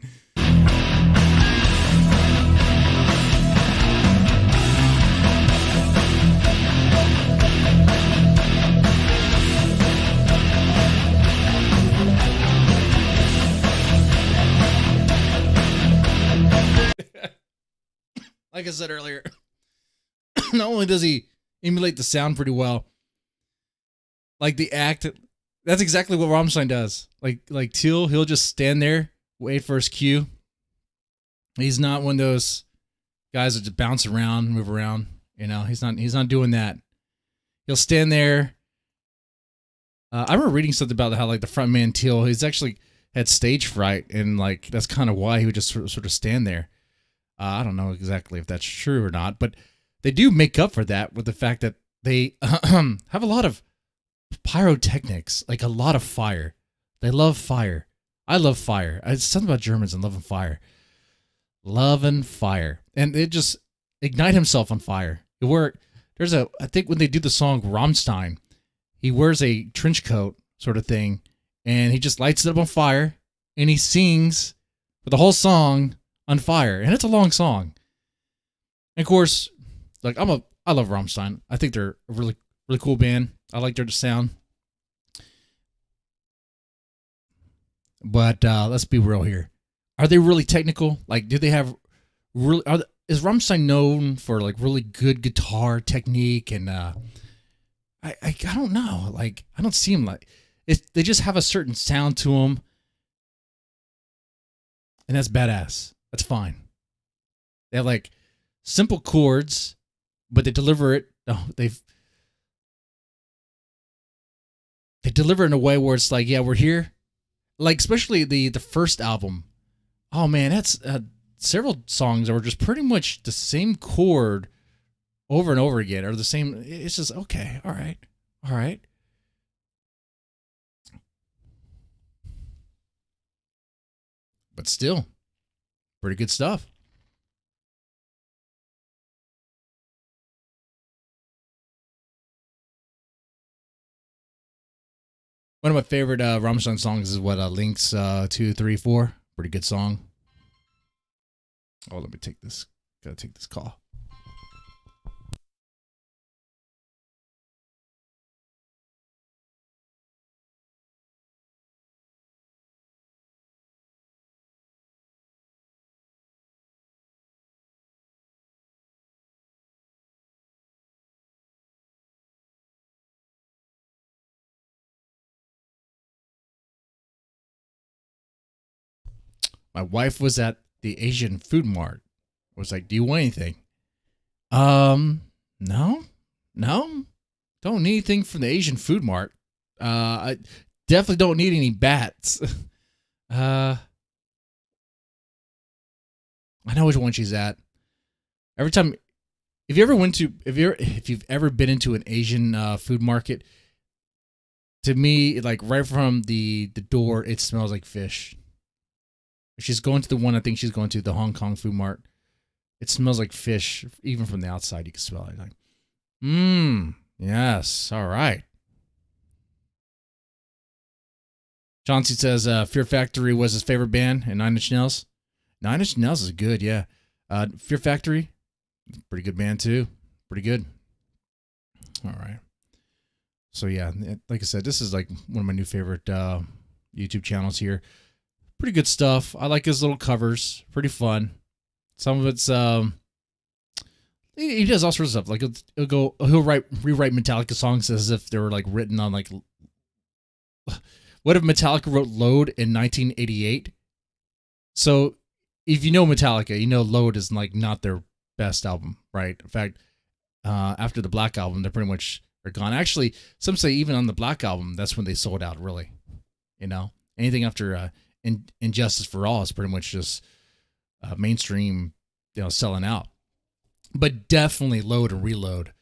Like I said earlier, not only does he emulate the sound pretty well, like the act, that's exactly what Rammstein does. Like Teal, he'll just stand there, wait for his cue. He's not one of those guys that just bounce around, move around. You know, he's not doing that. He'll stand there. I remember reading something about how like the front man Teal, he's actually had stage fright, and like that's kind of why he would just sort of stand there. I don't know exactly if that's true or not, but they do make up for that with the fact that they have a lot of pyrotechnics, like a lot of fire. They love fire. I love fire. It's something about Germans and loving fire. Loving fire. And they just ignite himself on fire. I think when they do the song Rammstein, he wears a trench coat sort of thing, and he just lights it up on fire, and he sings for the whole song on fire. And it's a long song. And of course, like I love Rammstein. I think they're a really, really cool band. I like their sound. But let's be real here. Are they really technical? Like, do they have really? Is Rammstein known for like really good guitar technique? And I don't know. Like, I don't see them like they just have a certain sound to them, and that's badass. That's fine. They have like simple chords, but they deliver it. They deliver it in a way where it's like, yeah, we're here. Like, especially the first album. Oh man, that's several songs that were just pretty much the same chord over and over again, or the same. It's just okay, all right. But still, pretty good stuff. One of my favorite Rammstein songs is what Links 2, 3, 4. Pretty good song. Oh, let me take this. Gotta take this call. My wife was at the Asian food mart. Was like, "Do you want anything?" No, don't need anything from the Asian food mart. I definitely don't need any bats. I know which one she's at. Every time, if you've ever been into an Asian food market, to me, like right from the door, it smells like fish. If she's going to the one I think she's going to, the Hong Kong food mart, it smells like fish. Even from the outside, you can smell it. Like, yes, all right. Chauncey says Fear Factory was his favorite band, and 9 Inch Nails. 9 Inch Nails is good, yeah. Fear Factory, pretty good band too. Pretty good. All right. So yeah, like I said, this is like one of my new favorite YouTube channels here. Pretty good stuff. I like his little covers. Pretty fun. Some of it's he does all sorts of stuff. Like he'll rewrite Metallica songs as if they were like written on like, what if Metallica wrote Load in 1988? So if you know Metallica, you know Load is like not their best album, right? In fact, after the Black Album, they're pretty much are gone. Actually, some say even on the Black Album, that's when they sold out. Really, you know, anything after Injustice for All is pretty much just mainstream, you know, selling out. But definitely Load and Reload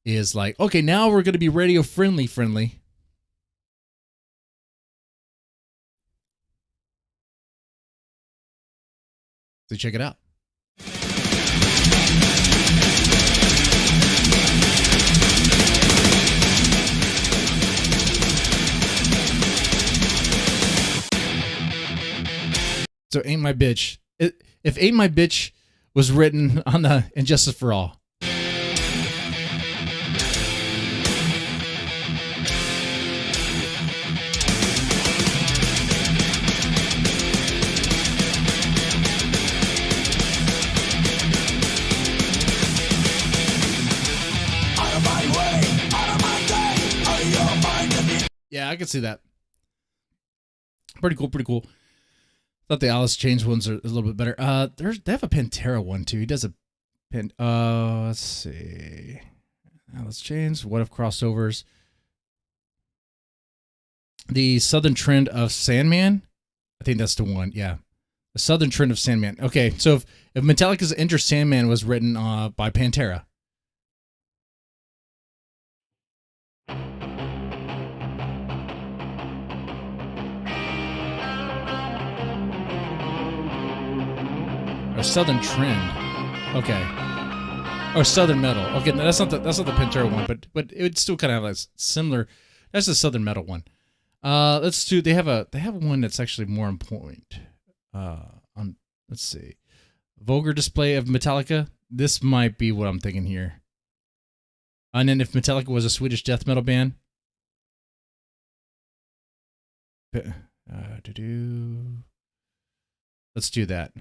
is like, okay, now we're going to be radio friendly. So check it out. So Ain't My Bitch. If Ain't My Bitch was written on the Injustice for All. Yeah, I can see that. Pretty cool, pretty cool. Thought the Alice Chains ones are a little bit better. They have a Pantera one too. He does a let's see. Alice Chains, what if crossovers? The Southern Trend of Sandman. I think that's the one. Yeah. The Southern Trend of Sandman. Okay, so if Metallica's Enter Sandman was written by Pantera. Or Southern Trend. Okay. Or Southern Metal. Okay, no, that's not the Pantera one, but it would still kind of have a similar. That's the Southern Metal one. Let's do. They have one that's actually more on point. Let's see. Vulgar display of Metallica. This might be what I'm thinking here. And then if Metallica was a Swedish death metal band. Let's do that.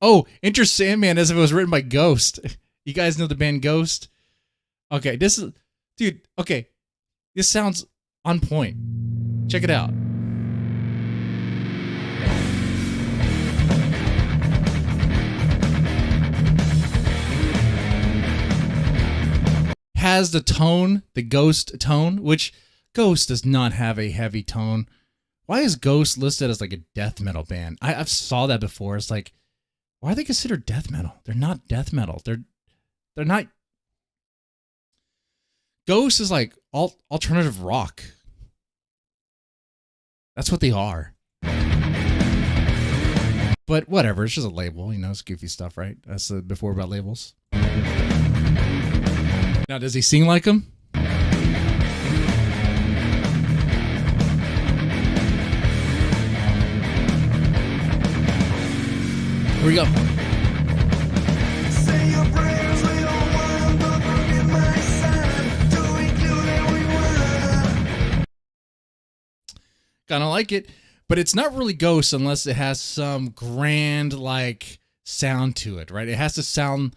Oh, Enter Sandman as if it was written by Ghost. You guys know the band Ghost? Okay, this is... Dude, okay. This sounds on point. Check it out. Has the tone, the Ghost tone, which Ghost does not have a heavy tone. Why is Ghost listed as like a death metal band? I've saw that before. It's like, why are they considered death metal? They're not death metal. They're not. Ghost is like alternative rock. That's what they are. But whatever, it's just a label, you know, it's goofy stuff, right? I said before about labels. Now, does he sing like him? Here we go. Say your prayers, we don't want to forget my son, to include everyone. Kinda like it, but it's not really Ghost unless it has some grand, like, sound to it, right? It has to sound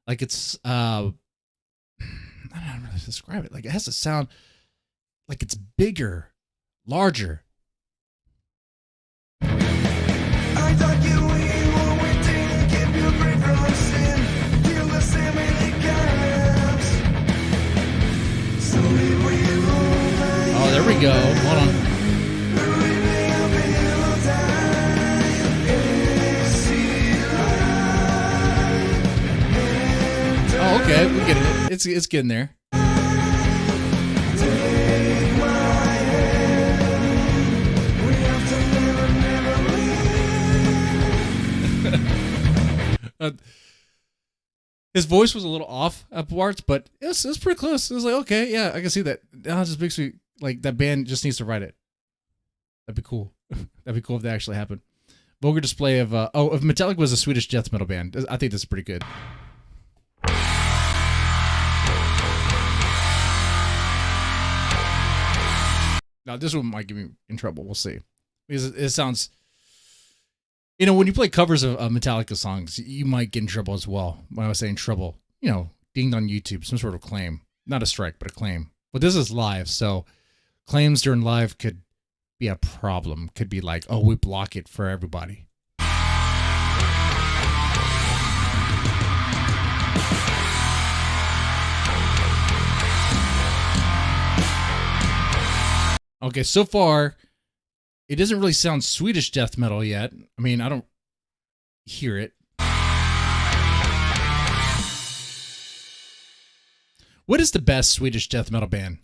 like it's, I don't know how to really describe it. Like, it has to sound like it's bigger, larger. I thought you oh, there we go. Hold on. Oh, okay. We're getting it. It's getting there. His voice was a little off at parts, but it was pretty close. It was like, okay, yeah, I can see that. Now it just makes me like that band just needs to write it. That'd be cool. That'd be cool if that actually happened. Vulgar display of if Metallica was a Swedish death metal band, I think this is pretty good. Now this one might get me in trouble. We'll see, because it sounds. You know, when you play covers of Metallica songs, you might get in trouble as well. When I was saying trouble, you know, dinged on YouTube, some sort of claim. Not a strike, but a claim. But this is live, so claims during live could be a problem. Could be like, oh, we block it for everybody. Okay, so far, it doesn't really sound Swedish death metal yet. I mean, I don't hear it. What is the best Swedish death metal band?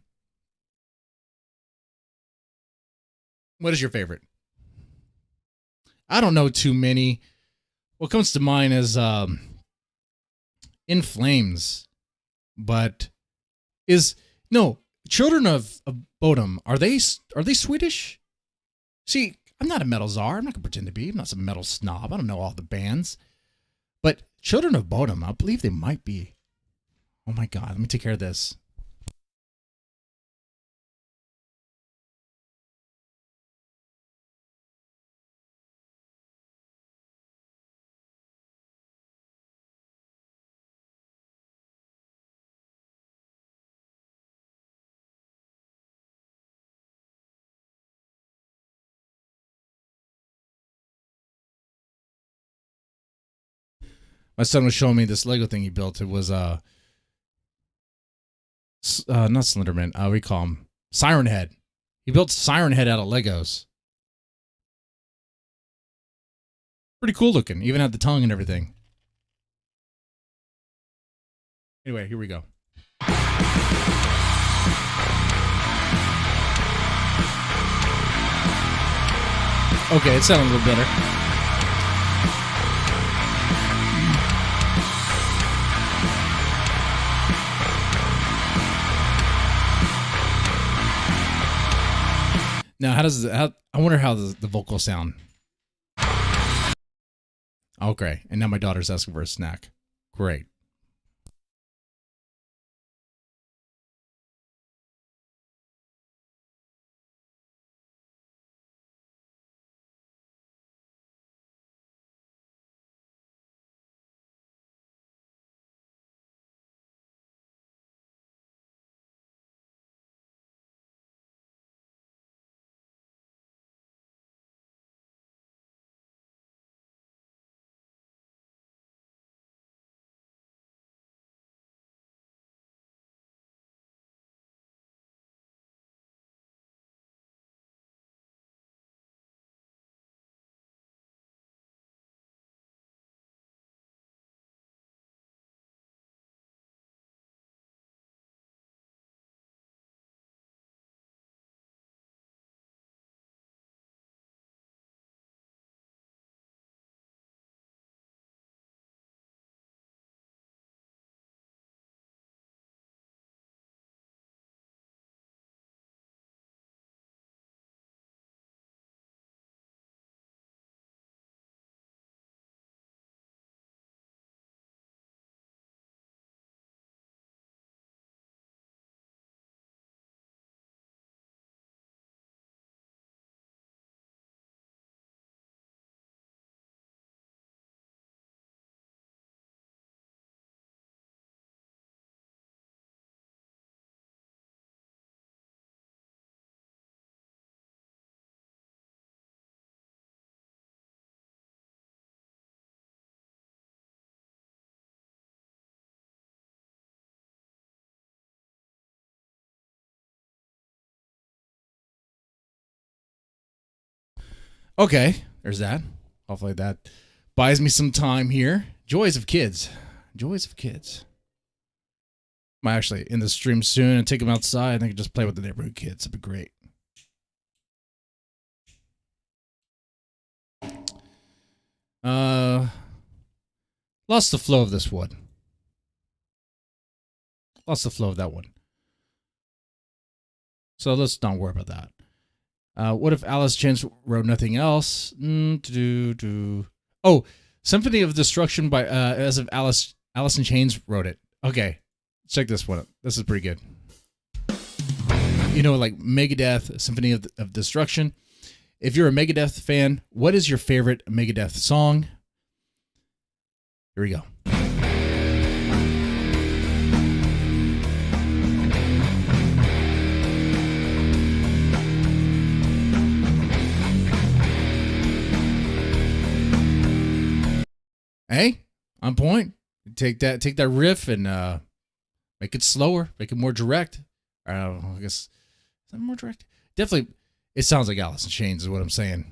What is your favorite? I don't know too many. What comes to mind is In Flames. But Children of Bodom, are they Swedish? See, I'm not a metal czar. I'm not going to pretend to be. I'm not some metal snob. I don't know all the bands. But Children of Bodom, I believe they might be. Oh my God, let me take care of this. My son was showing me this Lego thing he built. It was not Slenderman. We call him Siren Head. He built Siren Head out of Legos. Pretty cool looking. Even had the tongue and everything. Anyway, here we go. Okay, it sounded a little better. Now, I wonder how the vocals sound. Okay, and now my daughter's asking for a snack. Great. Okay, there's that. Hopefully that buys me some time here. Joys of kids. Joys of kids. Might actually end the stream soon and take them outside and I can just play with the neighborhood kids. It'd be great. Lost the flow of this one. Lost the flow of that one. So let's not worry about that. What if Alice Chains wrote nothing else? Oh, Symphony of Destruction by as if Alice in Chains wrote it. Okay, check this one out. This is pretty good. You know, like Megadeth, Symphony of Destruction. If you're a Megadeth fan, what is your favorite Megadeth song? Here we go. Hey, on point. Take that riff and make it slower, make it more direct. I guess is that more direct? Definitely, it sounds like Alice in Chains is what I'm saying.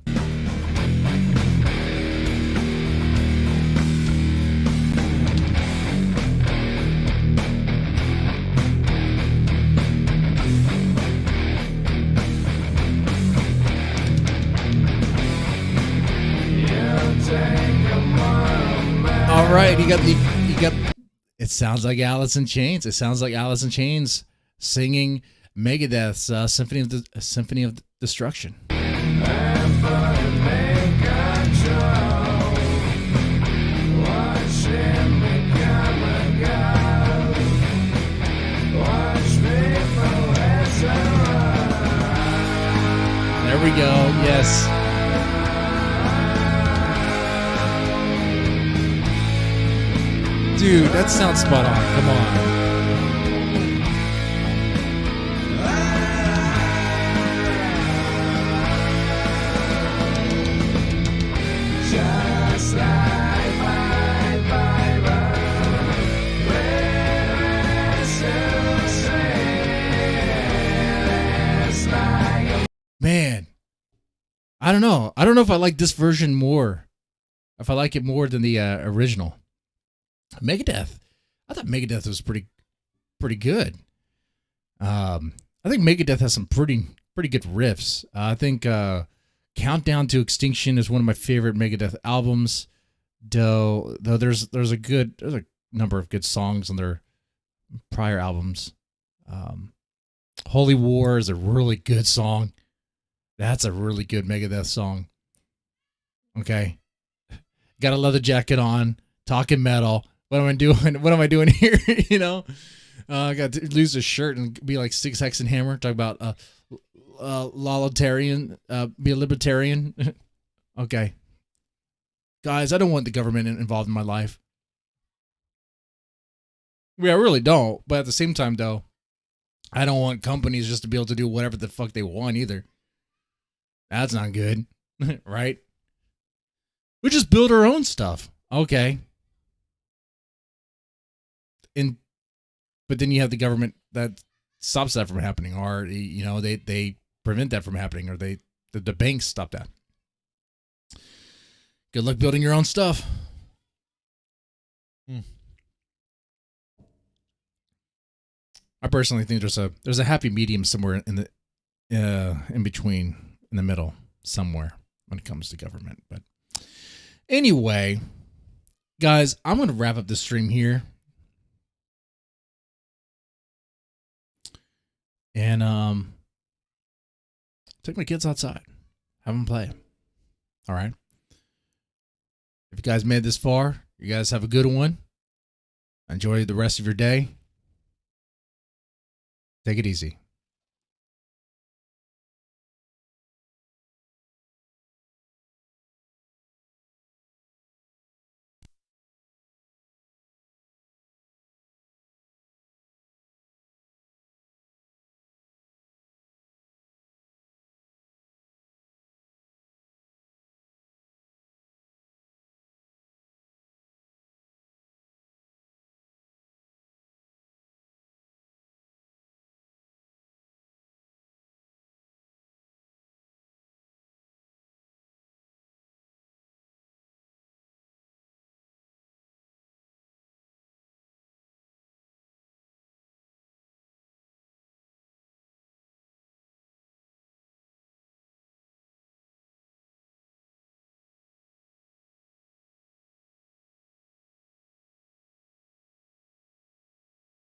All right, you got. It sounds like Alice in Chains. It sounds like Alice in Chains singing Megadeth's Symphony of Destruction. There we go. Yes. Dude, that sounds spot on. Come on. Just like bye, bye. I don't know. I don't know if I like this version more. If I like it more than the original. Megadeth. I thought Megadeth was pretty good. I think Megadeth has some pretty good riffs. I think Countdown to Extinction is one of my favorite Megadeth albums. Though there's a number of good songs on their prior albums. Holy War is a really good song. That's a really good Megadeth song. Okay. Got a leather jacket on, talking metal. What am I doing? What am I doing here? You know, I got to lose a shirt and be like Six Hex and Hammer. Talk about lolitarian, be a libertarian. Okay, guys, I don't want the government involved in my life. I really don't. But at the same time, though, I don't want companies just to be able to do whatever the fuck they want either. That's not good, right? We just build our own stuff. Okay. But then you have the government that stops that from happening, or you know, they prevent that from happening, or the banks stop that. Good luck building your own stuff. I personally think there's a happy medium somewhere in the in between, in the middle somewhere when it comes to government. But anyway, guys, I'm going to wrap up the stream here. And take my kids outside. Have them play. All right. If you guys made this far, you guys have a good one. Enjoy the rest of your day. Take it easy.